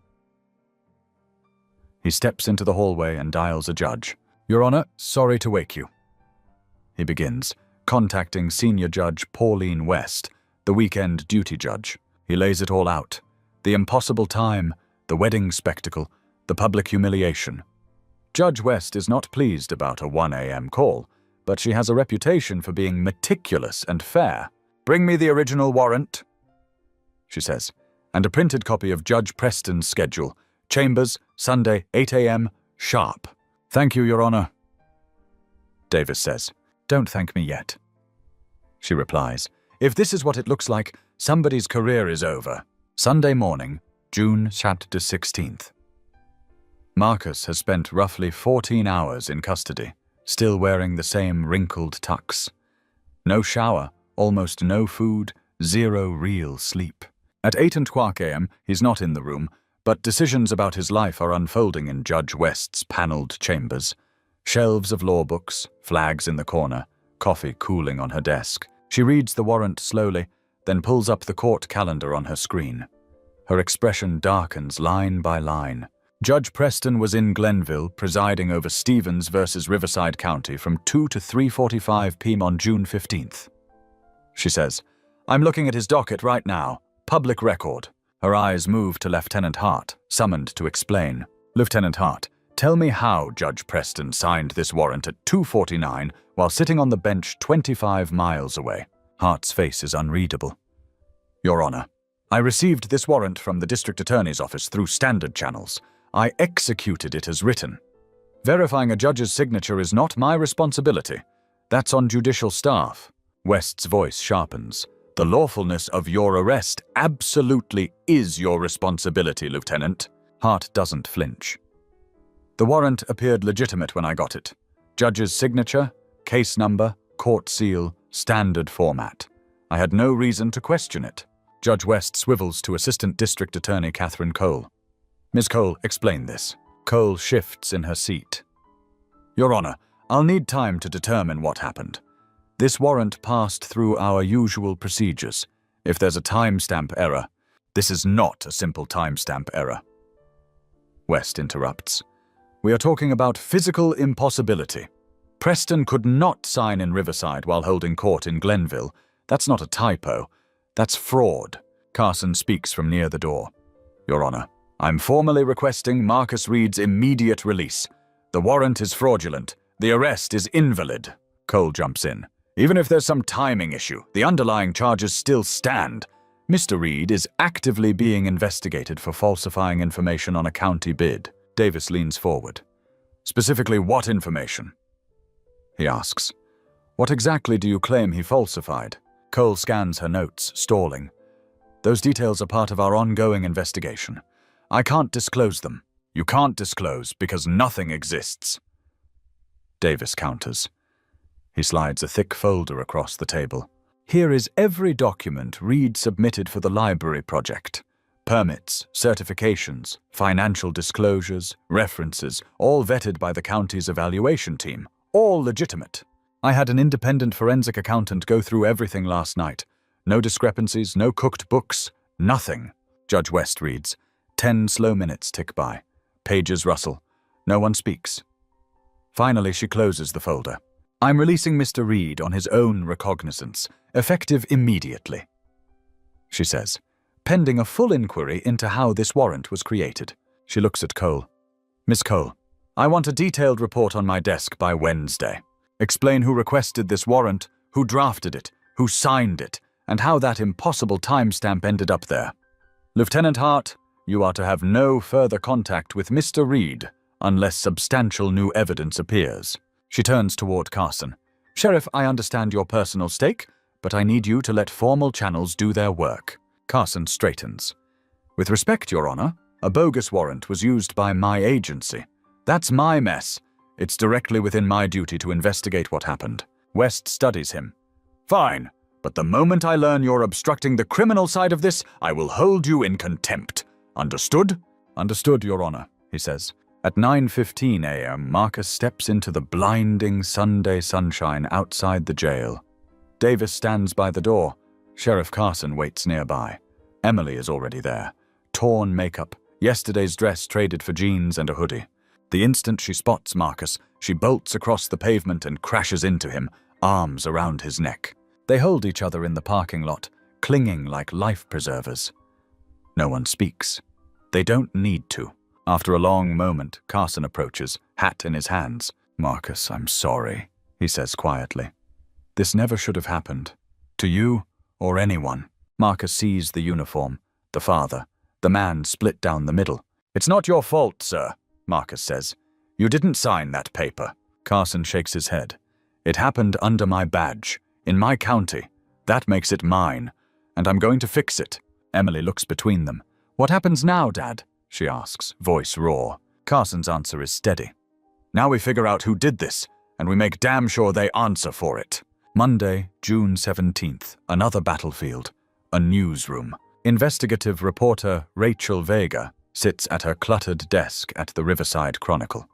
He steps into the hallway and dials a judge. "Your Honor, sorry to wake you." He begins, contacting Senior Judge Pauline West, the weekend duty judge. He lays it all out. The impossible time, the wedding spectacle, the public humiliation. Judge West is not pleased about a 1 a.m. call, but she has a reputation for being meticulous and fair. "Bring me the original warrant," she says, "and a printed copy of Judge Preston's schedule. Chambers, Sunday, 8 a.m., sharp." "Thank you, Your Honor," Davis says. "Don't thank me yet," she replies. "If this is what it looks like, somebody's career is over." Sunday morning, June 16th. Marcus has spent roughly 14 hours in custody, still wearing the same wrinkled tux. No shower, almost no food, 0 real sleep. At 8:15 a.m., he's not in the room, but decisions about his life are unfolding in Judge West's panelled chambers. Shelves of law books, flags in the corner, coffee cooling on her desk. She reads the warrant slowly, then pulls up the court calendar on her screen. Her expression darkens line by line. Judge Preston was in Glenville, presiding over Stevens versus Riverside County from 2 to 3:45 p.m. on June 15th. She says, "I'm looking at his docket right now. Public record." Her eyes move to Lieutenant Hart, summoned to explain. "Lieutenant Hart, tell me how Judge Preston signed this warrant at 2:49 while sitting on the bench 25 miles away." Hart's face is unreadable. "Your Honor, I received this warrant from the District Attorney's office through standard channels. I executed it as written. Verifying a judge's signature is not my responsibility. That's on judicial staff." West's voice sharpens. "The lawfulness of your arrest absolutely is your responsibility, Lieutenant." Hart doesn't flinch. "The warrant appeared legitimate when I got it. Judge's signature, case number, court seal, standard format. I had no reason to question it." Judge West swivels to Assistant District Attorney Catherine Cole. "Ms. Cole, explain this." Cole shifts in her seat. "Your Honor, I'll need time to determine what happened. This warrant passed through our usual procedures. If there's a timestamp error, this is not a simple timestamp error." West interrupts. "We are talking about physical impossibility. Preston could not sign in Riverside while holding court in Glenville. That's not a typo. That's fraud." Carson speaks from near the door. "Your Honor, I'm formally requesting Marcus Reed's immediate release. The warrant is fraudulent. The arrest is invalid." Cole jumps in. "Even if there's some timing issue, the underlying charges still stand. Mr. Reed is actively being investigated for falsifying information on a county bid." Davis leans forward. "Specifically what information?" he asks. "What exactly do you claim he falsified?" Cole scans her notes, stalling. "Those details are part of our ongoing investigation. I can't disclose them." "You can't disclose because nothing exists." Davis counters. He slides a thick folder across the table. "Here is every document Reed submitted for the library project. Permits, certifications, financial disclosures, references, all vetted by the county's evaluation team. All legitimate. I had an independent forensic accountant go through everything last night. No discrepancies, no cooked books, nothing." Judge West reads. 10 slow minutes tick by. Pages rustle. No one speaks. Finally, she closes the folder. "I'm releasing Mr. Reed on his own recognizance, effective immediately," she says, "pending a full inquiry into how this warrant was created." She looks at Cole. "Miss Cole, I want a detailed report on my desk by Wednesday. Explain who requested this warrant, who drafted it, who signed it, and how that impossible timestamp ended up there. Lieutenant Hart, you are to have no further contact with Mr. Reed unless substantial new evidence appears." She turns toward Carson. "Sheriff, I understand your personal stake, but I need you to let formal channels do their work." Carson straightens. "With respect, Your Honor, a bogus warrant was used by my agency. That's my mess. It's directly within my duty to investigate what happened. West studies him. Fine, but the moment I learn you're obstructing the criminal side of this, I will hold you in contempt. Understood? Understood, Your Honor, he says. At 9:15 a.m., Marcus steps into the blinding Sunday sunshine outside the jail. Davis stands by the door. Sheriff Carson waits nearby. Emily is already there. Torn makeup, yesterday's dress traded for jeans and a hoodie. The instant she spots Marcus, she bolts across the pavement and crashes into him, arms around his neck. They hold each other in the parking lot, clinging like life preservers. No one speaks. They don't need to. After a long moment, Carson approaches, hat in his hands. Marcus, I'm sorry, he says quietly. This never should have happened. To you or anyone. Marcus sees the uniform, the father, the man split down the middle. It's not your fault, sir, Marcus says. You didn't sign that paper. Carson shakes his head. It happened under my badge, in my county. That makes it mine, and I'm going to fix it. Emily looks between them. What happens now, Dad? She asks, voice raw. Carson's answer is steady. Now we figure out who did this, and we make damn sure they answer for it. Monday, June 17th, another battlefield, a newsroom. Investigative reporter Rachel Vega sits at her cluttered desk at the Riverside Chronicle.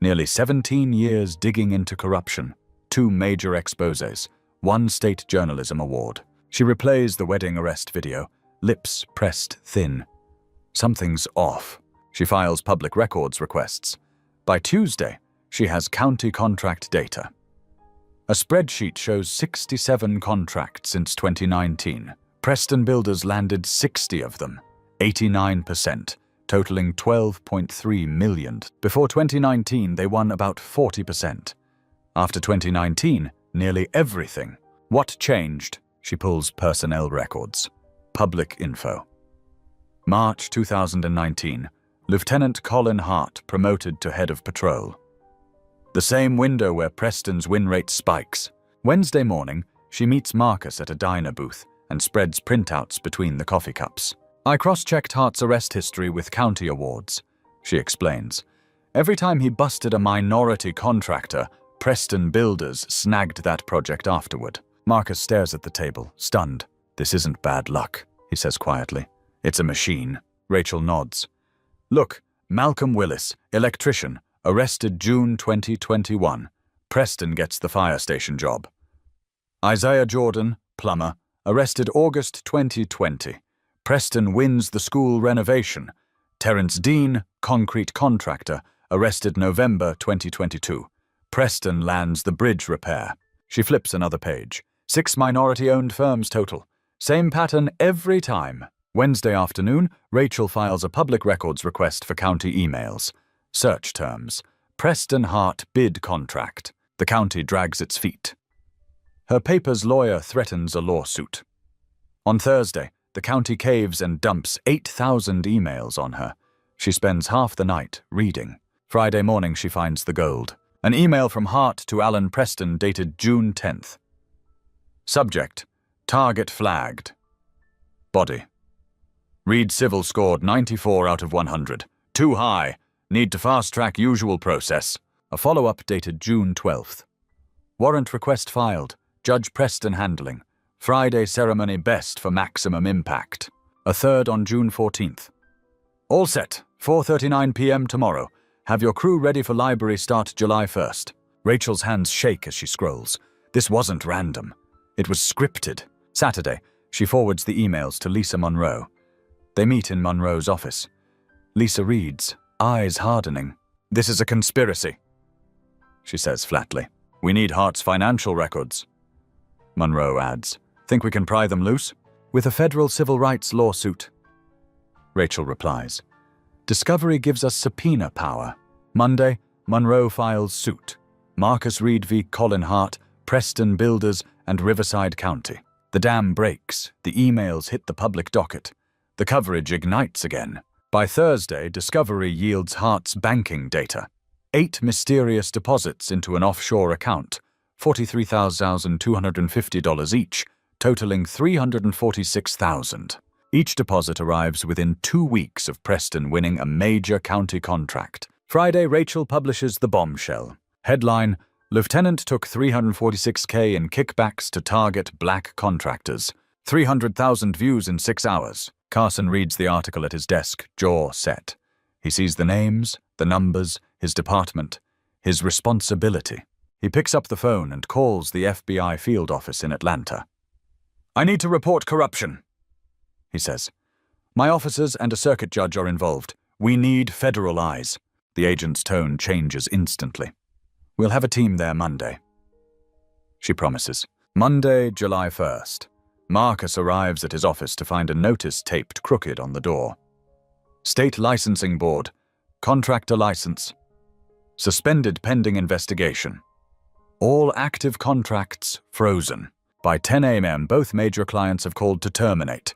Nearly 17 years digging into corruption, 2 major exposés, 1 state journalism award. She replays the wedding arrest video, lips pressed thin. Something's off. She files public records requests. By Tuesday, she has county contract data. A spreadsheet shows 67 contracts since 2019. Preston Builders landed 60 of them, 89%, totaling $12.3 million. Before 2019, they won about 40%. After 2019, nearly everything. What changed? She pulls personnel records. Public info. March 2019, Lieutenant Colin Hart promoted to head of patrol. The same window where Preston's win rate spikes. Wednesday morning, she meets Marcus at a diner booth and spreads printouts between the coffee cups. I cross-checked Hart's arrest history with county awards, she explains. Every time he busted a minority contractor, Preston Builders snagged that project afterward. Marcus stares at the table, stunned. This isn't bad luck, he says quietly. It's a machine. Rachel nods. Look, Malcolm Willis, electrician, arrested June 2021. Preston gets the fire station job. Isaiah Jordan, plumber, arrested August 2020. Preston wins the school renovation. Terence Dean, concrete contractor, arrested November 2022. Preston lands the bridge repair. She flips another page. 6 minority-owned firms total. Same pattern every time. Wednesday afternoon, Rachel files a public records request for county emails. Search terms. Preston Hart bid contract. The county drags its feet. Her paper's lawyer threatens a lawsuit. On Thursday, the county caves and dumps 8,000 emails on her. She spends half the night reading. Friday morning, she finds the gold. An email from Hart to Alan Preston dated June 10th. Subject: Target flagged. Body: Reed Civil scored 94 out of 100. Too high. Need to fast-track usual process. A follow-up dated June 12th. Warrant request filed. Judge Preston handling. Friday ceremony best for maximum impact. A third on June 14th. All set. 4:39 p.m. tomorrow. Have your crew ready for library start July 1st. Rachel's hands shake as she scrolls. This wasn't random. It was scripted. Saturday, she forwards the emails to Lisa Monroe. They meet in Monroe's office. Lisa reads, eyes hardening. This is a conspiracy, she says flatly. We need Hart's financial records. Monroe adds, think we can pry them loose? With a federal civil rights lawsuit. Rachel replies, discovery gives us subpoena power. Monday, Monroe files suit. Marcus Reed v. Colin Hart, Preston Builders, and Riverside County. The dam breaks. The emails hit the public docket. The coverage ignites again. By Thursday, discovery yields Hart's banking data. 8 mysterious deposits into an offshore account, $43,250 each, totaling $346,000. Each deposit arrives within 2 weeks of Preston winning a major county contract. Friday, Rachel publishes the bombshell. Headline, Lieutenant took $346K in kickbacks to target black contractors. 300,000 views in 6 hours. Carson reads the article at his desk, jaw set. He sees the names, the numbers, his department, his responsibility. He picks up the phone and calls the FBI field office in Atlanta. "I need to report corruption," he says. "My officers and a circuit judge are involved. We need federal eyes." The agent's tone changes instantly. "We'll have a team there Monday," she promises. Monday, July 1st. Marcus arrives at his office to find a notice taped crooked on the door. State Licensing Board. Contractor license. Suspended pending investigation. All active contracts frozen. By 10 a.m., both major clients have called to terminate.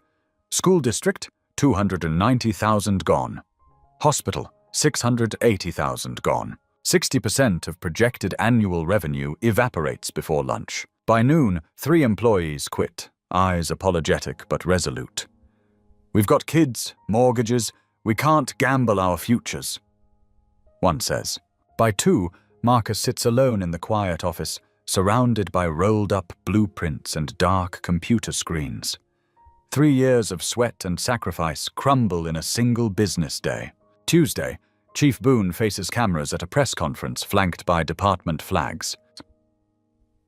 School district, $290,000 gone. Hospital, $680,000 gone. 60% of projected annual revenue evaporates before lunch. By noon, 3 employees quit, eyes apologetic but resolute. "We've got kids, mortgages, we can't gamble our futures," one says. By 2, Marcus sits alone in the quiet office, surrounded by rolled-up blueprints and dark computer screens. 3 years of sweat and sacrifice crumble in a single business day. Tuesday, Chief Boone faces cameras at a press conference flanked by department flags.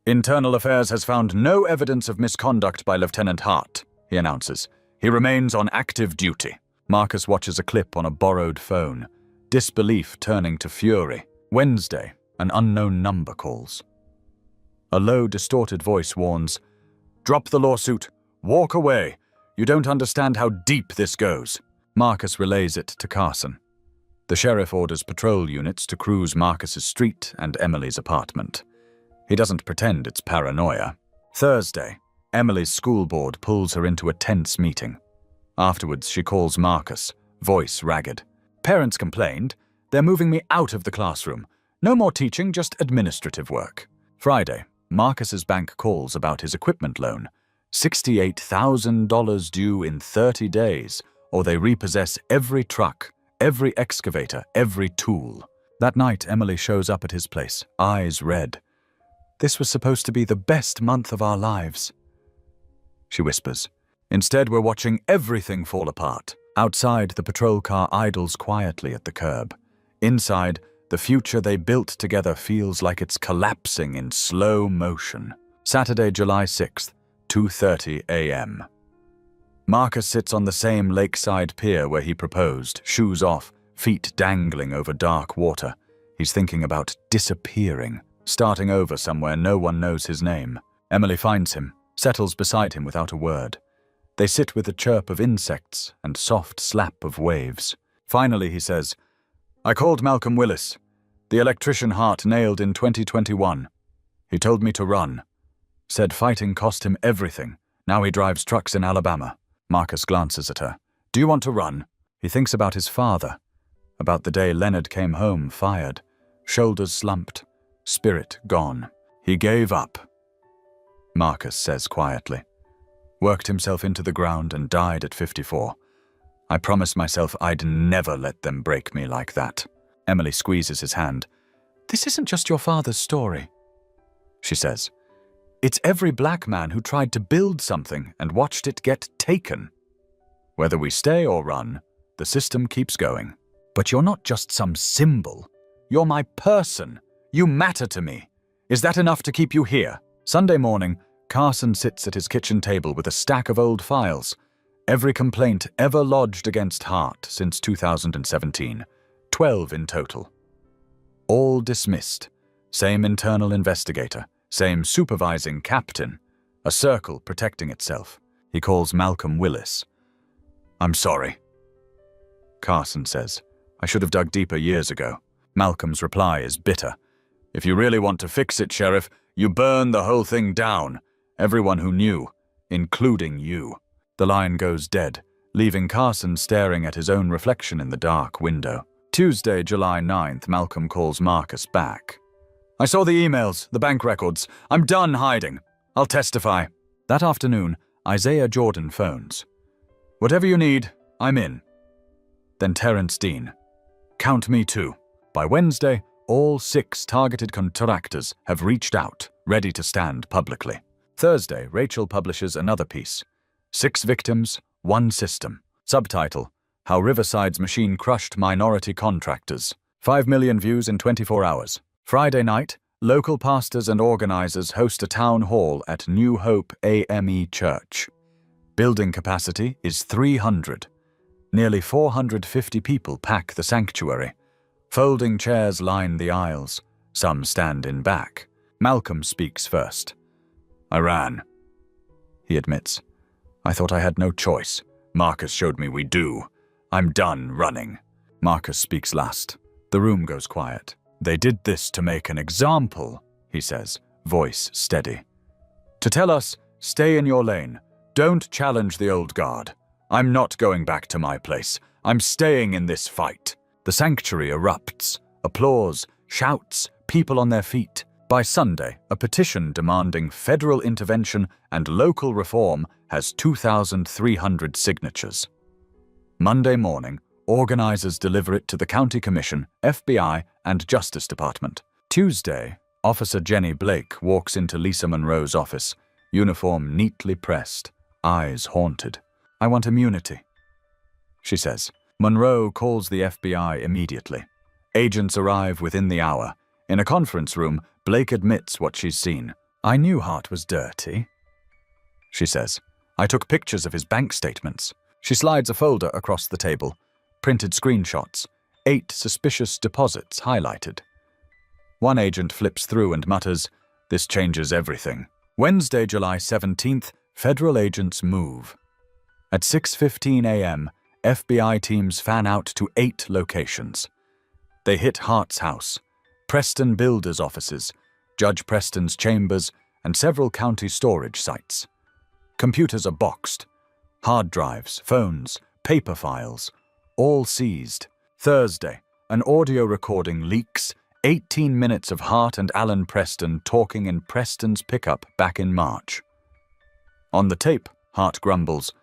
"Internal Affairs has found no evidence of misconduct by Lieutenant Hart," he announces. "He remains on active duty." Marcus watches a clip on a borrowed phone, disbelief turning to fury. Wednesday, an unknown number calls. A low, distorted voice warns, "Drop the lawsuit. Walk away. You don't understand how deep this goes." Marcus relays it to Carson. The sheriff orders patrol units to cruise Marcus's street and Emily's apartment. He doesn't pretend it's paranoia. Thursday, Emily's school board pulls her into a tense meeting. Afterwards, she calls Marcus, voice ragged. "Parents complained. They're moving me out of the classroom. No more teaching, just administrative work." Friday, Marcus's bank calls about his equipment loan. $68,000 due in 30 days, or they repossess every truck, every excavator, every tool. That night, Emily shows up at his place, eyes red. "This was supposed to be the best month of our lives," she whispers. "Instead, we're watching everything fall apart." Outside, the patrol car idles quietly at the curb. Inside, the future they built together feels like it's collapsing in slow motion. Saturday, July 6th, 2:30 a.m. Marcus sits on the same lakeside pier where he proposed, shoes off, feet dangling over dark water. He's thinking about disappearing, starting over somewhere no one knows his name. Emily finds him, settles beside him without a word. They sit with the chirp of insects and soft slap of waves. Finally, he says, "I called Malcolm Willis, the electrician Hart nailed in 2021. He told me to run. Said fighting cost him everything. Now he drives trucks in Alabama." Marcus glances at her. "Do you want to run?" He thinks about his father, about the day Leonard came home fired, shoulders slumped, spirit gone. "He gave up," Marcus says quietly. "Worked himself into the ground and died at 54. I promised myself I'd never let them break me like that." Emily squeezes his hand. "This isn't just your father's story," she says. "It's every black man who tried to build something and watched it get taken. Whether we stay or run, the system keeps going. But you're not just some symbol. You're my person. You matter to me. Is that enough to keep you here?" Sunday morning, Carson sits at his kitchen table with a stack of old files. Every complaint ever lodged against Hart since 2017. 12 in total. All dismissed. Same internal investigator. Same supervising captain. A circle protecting itself. He calls Malcolm Willis. "I'm sorry," Carson says. "I should have dug deeper years ago." Malcolm's reply is bitter. "If you really want to fix it, Sheriff, you burn the whole thing down. Everyone who knew, including you." The line goes dead, leaving Carson staring at his own reflection in the dark window. Tuesday, July 9th, Malcolm calls Marcus back. "I saw the emails, the bank records. I'm done hiding. I'll testify." That afternoon, Isaiah Jordan phones. "Whatever you need, I'm in." Then Terrence Dean. "Count me too." By Wednesday, all 6 targeted contractors have reached out, ready to stand publicly. Thursday, Rachel publishes another piece. 6 victims, 1 system. Subtitle: How Riverside's Machine Crushed Minority Contractors. 5 million views in 24 hours. Friday night, local pastors and organizers host a town hall at New Hope AME Church. Building capacity is 300. Nearly 450 people pack the sanctuary. Folding chairs line the aisles. Some stand in back. Malcolm speaks first. "I ran," he admits. "I thought I had no choice. Marcus showed me we do. I'm done running." Marcus speaks last. The room goes quiet. "They did this to make an example," he says, voice steady. "To tell us, stay in your lane. Don't challenge the old guard. I'm not going back to my place. I'm staying in this fight." The sanctuary erupts. Applause, shouts, people on their feet. By Sunday, a petition demanding federal intervention and local reform has 2,300 signatures. Monday morning, organizers deliver it to the County Commission, FBI, and Justice Department. Tuesday, Officer Jenny Blake walks into Lisa Monroe's office, uniform neatly pressed, eyes haunted. "I want immunity," she says. Monroe calls the FBI immediately. Agents arrive within the hour. In a conference room, Blake admits what she's seen. "I knew Hart was dirty," she says. "I took pictures of his bank statements." She slides a folder across the table. Printed screenshots. 8 suspicious deposits highlighted. One agent flips through and mutters, "This changes everything." Wednesday, July 17th, federal agents move. At 6:15 a.m., FBI teams fan out to 8 locations. They hit Hart's house, Preston Builders' offices, Judge Preston's chambers, and several county storage sites. Computers are boxed. Hard drives, phones, paper files, all seized. Thursday, an audio recording leaks, 18 minutes of Hart and Alan Preston talking in Preston's pickup back in March. On the tape, Hart grumbles,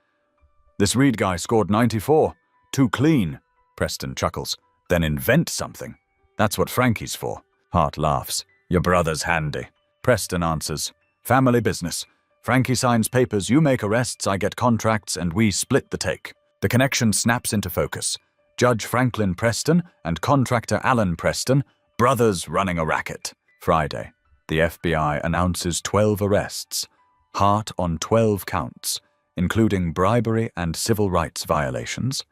"This Reed guy scored 94. Too clean," Preston chuckles. "Then invent something. That's what Frankie's for." Hart laughs. "Your brother's handy." Preston answers, "Family business. Frankie signs papers, you make arrests, I get contracts, and we split the take." The connection snaps into focus. Judge Franklin Preston and contractor Alan Preston, brothers running a racket. Friday, the FBI announces 12 arrests. Hart on 12 counts, including bribery and civil rights violations.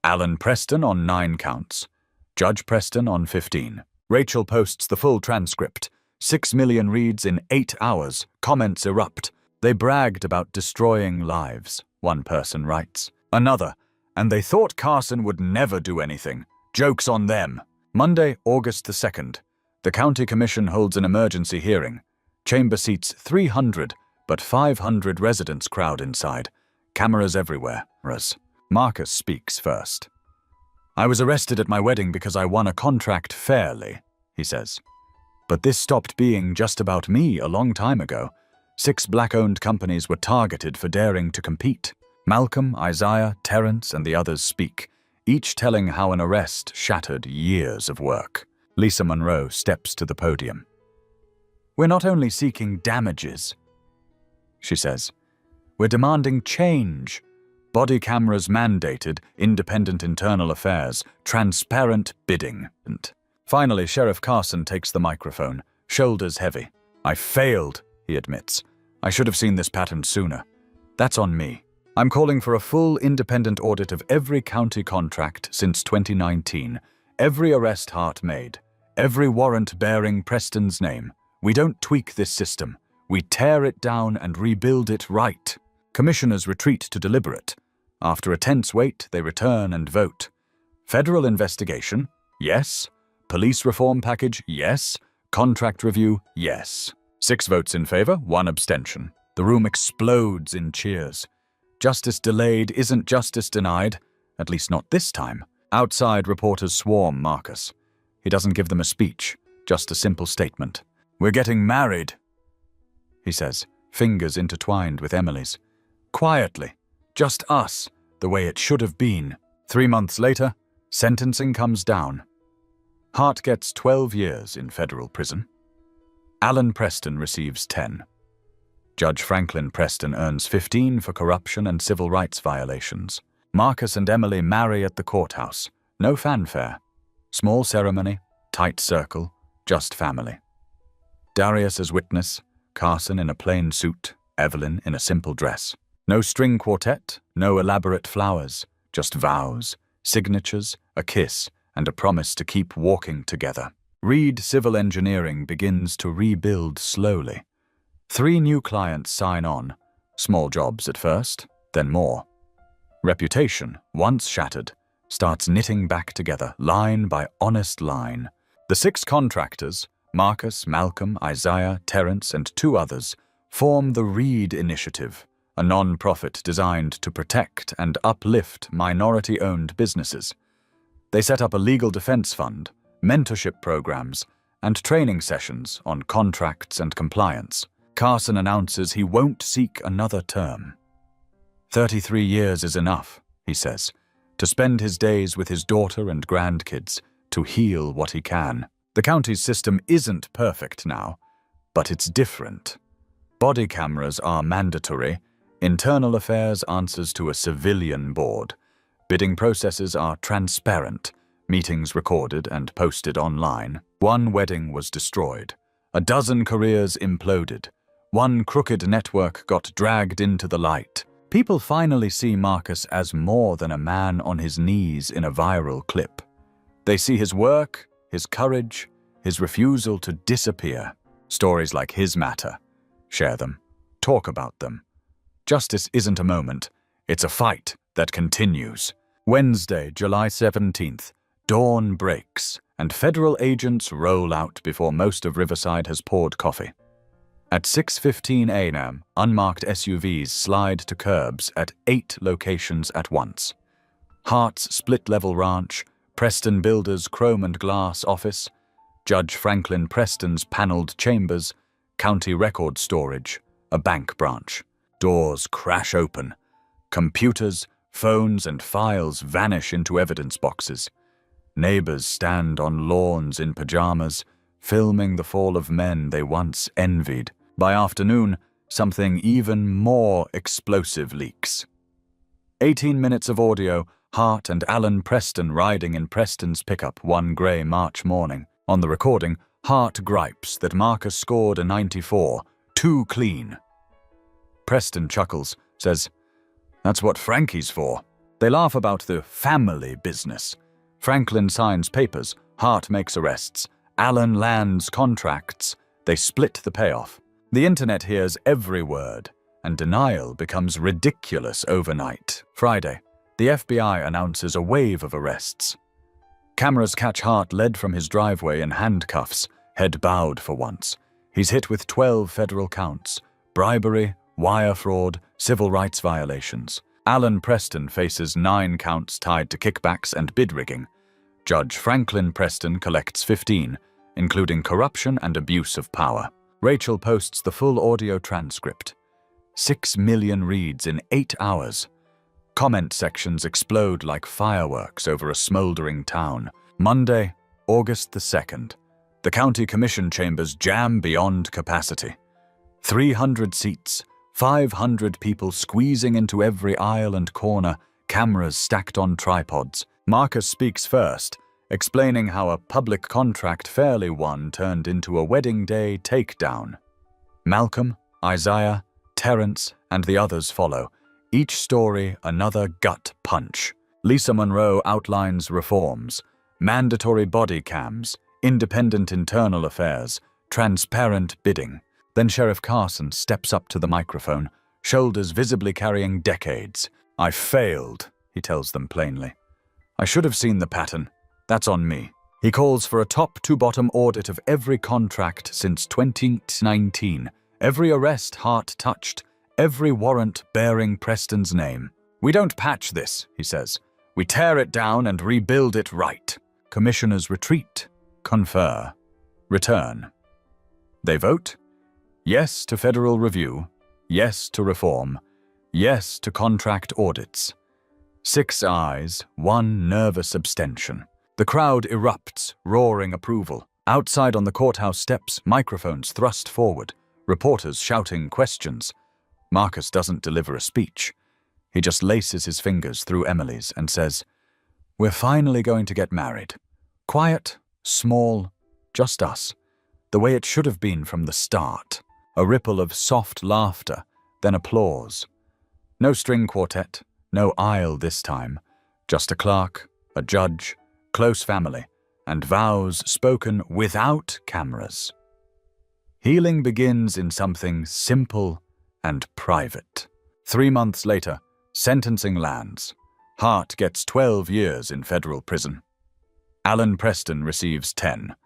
Alan Preston on 9 counts. Judge Preston on 15. Rachel posts the full transcript. 6 million reads in 8 hours. Comments erupt. "They bragged about destroying lives," one person writes. Another, "And they thought Carson would never do anything. Joke's on them." Monday, August the 2nd. The County Commission holds an emergency hearing. Chamber seats 300, but 500 residents crowd inside. Cameras everywhere. Marcus speaks first. "I was arrested at my wedding because I won a contract fairly," he says. "But this stopped being just about me a long time ago. 6 black-owned companies were targeted for daring to compete." Malcolm, Isaiah, Terrence, and the others speak, each telling how an arrest shattered years of work. Lisa Monroe steps to the podium. "We're not only seeking damages," she says. "We're demanding change. Body cameras mandated, independent internal affairs, transparent bidding." And finally, Sheriff Carson takes the microphone, shoulders heavy. "I failed," he admits. "I should have seen this pattern sooner. That's on me. I'm calling for a full independent audit of every county contract since 2019, every arrest Hart made, every warrant bearing Preston's name. We don't tweak this system. We tear it down and rebuild it right." Commissioners retreat to deliberate. After a tense wait, they return and vote. Federal investigation? Yes. Police reform package? Yes. Contract review? Yes. 6 votes in favor, 1 abstention. The room explodes in cheers. Justice delayed isn't justice denied, at least not this time. Outside, reporters swarm Marcus. He doesn't give them a speech, just a simple statement. "We're getting married," he says, fingers intertwined with Emily's. Quietly, just us, the way it should have been. 3 months later, sentencing comes down. Hart gets 12 years in federal prison. Alan Preston receives 10. Judge Franklin Preston earns 15 for corruption and civil rights violations. Marcus and Emily marry at the courthouse. No fanfare. Small ceremony, tight circle, just family. Darius as witness, Carson in a plain suit, Evelyn in a simple dress. No string quartet, no elaborate flowers, just vows, signatures, a kiss, and a promise to keep walking together. Reed Civil Engineering begins to rebuild slowly. 3 new clients sign on, small jobs at first, then more. Reputation, once shattered, starts knitting back together, line by honest line. The 6 contractors, Marcus, Malcolm, Isaiah, Terrence, and 2 others, form the Reed Initiative, a non-profit designed to protect and uplift minority-owned businesses. They set up a legal defense fund, mentorship programs, and training sessions on contracts and compliance. Carson announces he won't seek another term. 33 years is enough, he says, to spend his days with his daughter and grandkids, to heal what he can. The county's system isn't perfect now, but it's different. Body cameras are mandatory. Internal affairs answers to a civilian board. Bidding processes are transparent. Meetings recorded and posted online. 1 wedding was destroyed. A dozen careers imploded. 1 crooked network got dragged into the light. People finally see Marcus as more than a man on his knees in a viral clip. They see his work, his courage, his refusal to disappear. Stories like his matter. Share them. Talk about them. Justice isn't a moment. It's a fight that continues. Wednesday, July 17th. Dawn breaks, and federal agents roll out before most of Riverside has poured coffee. At 6:15 a.m., unmarked SUVs slide to curbs at 8 locations at once. Hart's split-level ranch, Preston Builders' chrome and glass office, Judge Franklin Preston's paneled chambers, county record storage, a bank branch. Doors crash open. Computers, phones, and files vanish into evidence boxes. Neighbors stand on lawns in pajamas, filming the fall of men they once envied. By afternoon, something even more explosive leaks. 18 minutes of audio, Hart and Alan Preston riding in Preston's pickup one grey March morning. On the recording, Hart gripes that Marcus scored a 94, too clean. Preston chuckles, says, "That's what Frankie's for." They laugh about the family business. Franklin signs papers, Hart makes arrests, Alan lands contracts. They split the payoff. The internet hears every word, and denial becomes ridiculous overnight. Friday, the FBI announces a wave of arrests. Cameras catch Hart led from his driveway in handcuffs, head bowed for once. He's hit with 12 federal counts: bribery, wire fraud, civil rights violations. Alan Preston faces 9 counts tied to kickbacks and bid rigging. Judge Franklin Preston collects 15, including corruption and abuse of power. Rachel posts the full audio transcript. 6 million reads in 8 hours. Comment sections explode like fireworks over a smoldering town. Monday, August the 2nd. The county commission chambers jam beyond capacity. 300 seats, 500 people squeezing into every aisle and corner, cameras stacked on tripods. Marcus speaks first, explaining how a public contract fairly won turned into a wedding day takedown. Malcolm, Isaiah, Terrence, and the others follow, each story another gut punch. Lisa Monroe outlines reforms, mandatory body cams, independent internal affairs, transparent bidding. Then Sheriff Carson steps up to the microphone, shoulders visibly carrying decades. "I failed," he tells them plainly. "I should have seen the pattern. That's on me." He calls for a top-to-bottom audit of every contract since 2019, every arrest Hart touched, every warrant bearing Preston's name. "We don't patch this," he says. "We tear it down and rebuild it right." Commissioners retreat, confer, return. They vote. Yes to federal review, yes to reform, yes to contract audits. 6 ayes, 1 nervous abstention. The crowd erupts, roaring approval. Outside on the courthouse steps, microphones thrust forward, reporters shouting questions. Marcus doesn't deliver a speech. He just laces his fingers through Emily's and says, "We're finally going to get married. Quiet, small, just us. The way it should have been from the start." A ripple of soft laughter, then applause. No string quartet, no aisle this time. Just a clerk, a judge, close family, and vows spoken without cameras. Healing begins in something simple and private. 3 months later, sentencing lands. Hart gets 12 years in federal prison. Alan Preston receives 10.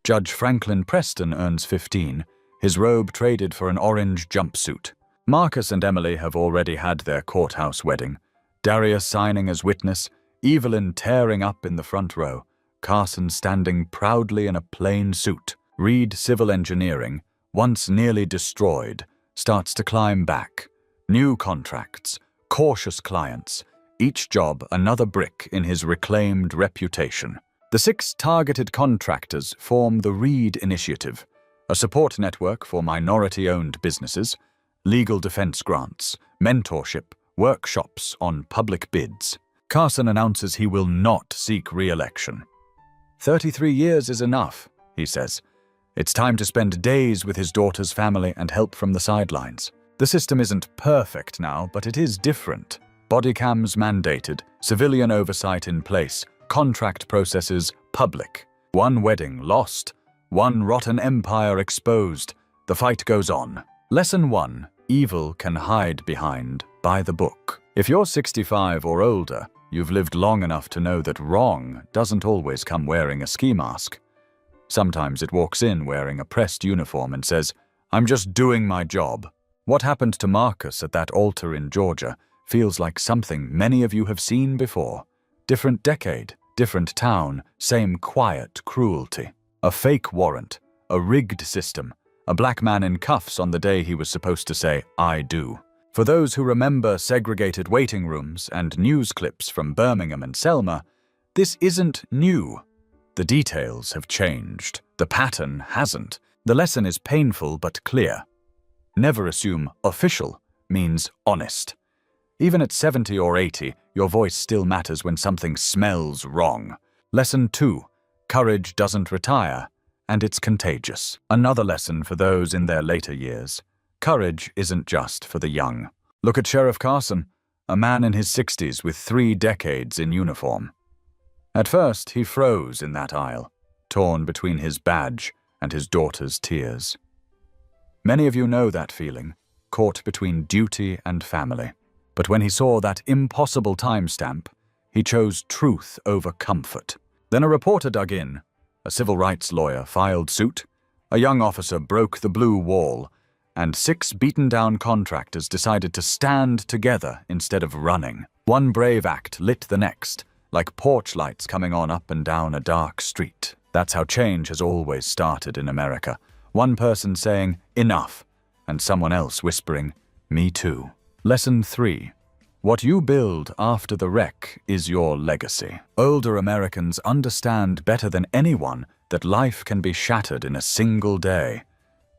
Judge Franklin Preston earns 15, his robe traded for an orange jumpsuit. Marcus and Emily have already had their courthouse wedding. Darius signing as witness, Evelyn tearing up in the front row, Carson standing proudly in a plain suit. Reed Civil Engineering, once nearly destroyed, starts to climb back. New contracts, cautious clients, each job another brick in his reclaimed reputation. The 6 targeted contractors form the Reed Initiative, a support network for minority-owned businesses, legal defense grants, mentorship, workshops on public bids. Carson announces he will not seek re-election. 33 years is enough, he says. It's time to spend days with his daughter's family and help from the sidelines. The system isn't perfect now, but it is different. Body cams mandated, civilian oversight in place, contract processes public. One wedding lost, one rotten empire exposed. The fight goes on. Lesson 1. Evil can hide behind by the book. If you're 65 or older, you've lived long enough to know that wrong doesn't always come wearing a ski mask. Sometimes it walks in wearing a pressed uniform and says, "I'm just doing my job." What happened to Marcus at that altar in Georgia feels like something many of you have seen before. Different decade, different town, same quiet cruelty. A fake warrant, a rigged system, a black man in cuffs on the day he was supposed to say, "I do." For those who remember segregated waiting rooms and news clips from Birmingham and Selma, this isn't new. The details have changed. The pattern hasn't. The lesson is painful but clear. Never assume official means honest. Even at 70 or 80, your voice still matters when something smells wrong. Lesson 2. Courage doesn't retire, and it's contagious. Another lesson for those in their later years. Courage isn't just for the young. Look at Sheriff Carson, a man in his 60s with 3 decades in uniform. At first, he froze in that aisle, torn between his badge and his daughter's tears. Many of you know that feeling, caught between duty and family. But when he saw that impossible timestamp, he chose truth over comfort. Then a reporter dug in. A civil rights lawyer filed suit. A young officer broke the blue wall, and 6 beaten-down contractors decided to stand together instead of running. One brave act lit the next, like porch lights coming on up and down a dark street. That's how change has always started in America. One person saying, "Enough," and someone else whispering, "Me too." Lesson 3. What you build after the wreck is your legacy. Older Americans understand better than anyone that life can be shattered in a single day.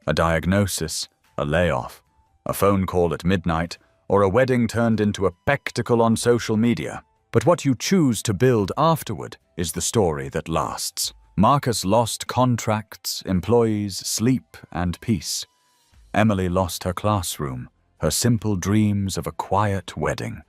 A diagnosis, a layoff, a phone call at midnight, or a wedding turned into a spectacle on social media. But what you choose to build afterward is the story that lasts. Marcus lost contracts, employees, sleep, and peace. Emily lost her classroom, her simple dreams of a quiet wedding.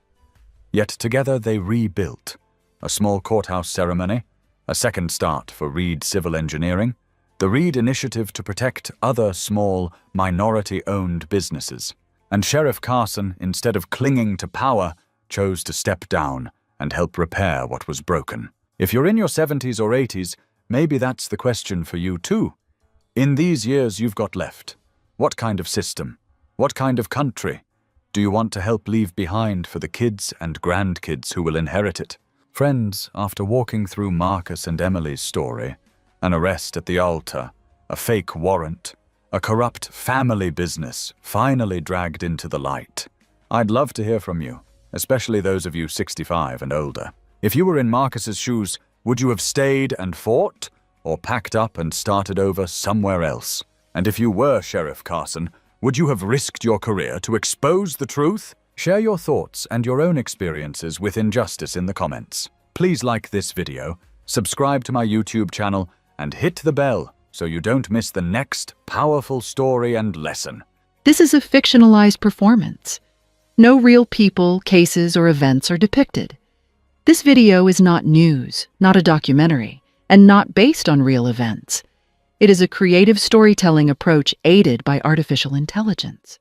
Yet together they rebuilt. A small courthouse ceremony, a second start for Reed Civil Engineering, the Reed Initiative to protect other small, minority-owned businesses. And Sheriff Carson, instead of clinging to power, chose to step down and help repair what was broken. If you're in your 70s or 80s, maybe that's the question for you too. In these years you've got left, what kind of system? What kind of country do you want to help leave behind for the kids and grandkids who will inherit it? Friends, after walking through Marcus and Emily's story, an arrest at the altar, a fake warrant, a corrupt family business finally dragged into the light, I'd love to hear from you, especially those of you 65 and older. If you were in Marcus's shoes, Would you have stayed and fought, or packed up and started over somewhere else? And if you were Sheriff Carson, would you have risked your career to expose the truth? Share your thoughts and your own experiences with injustice in the comments. Please like this video, subscribe to my YouTube channel, and hit the bell so you don't miss the next powerful story and lesson. This is a fictionalized performance. No real people, cases, or events are depicted. This video is not news, not a documentary, and not based on real events. It is a creative storytelling approach aided by artificial intelligence.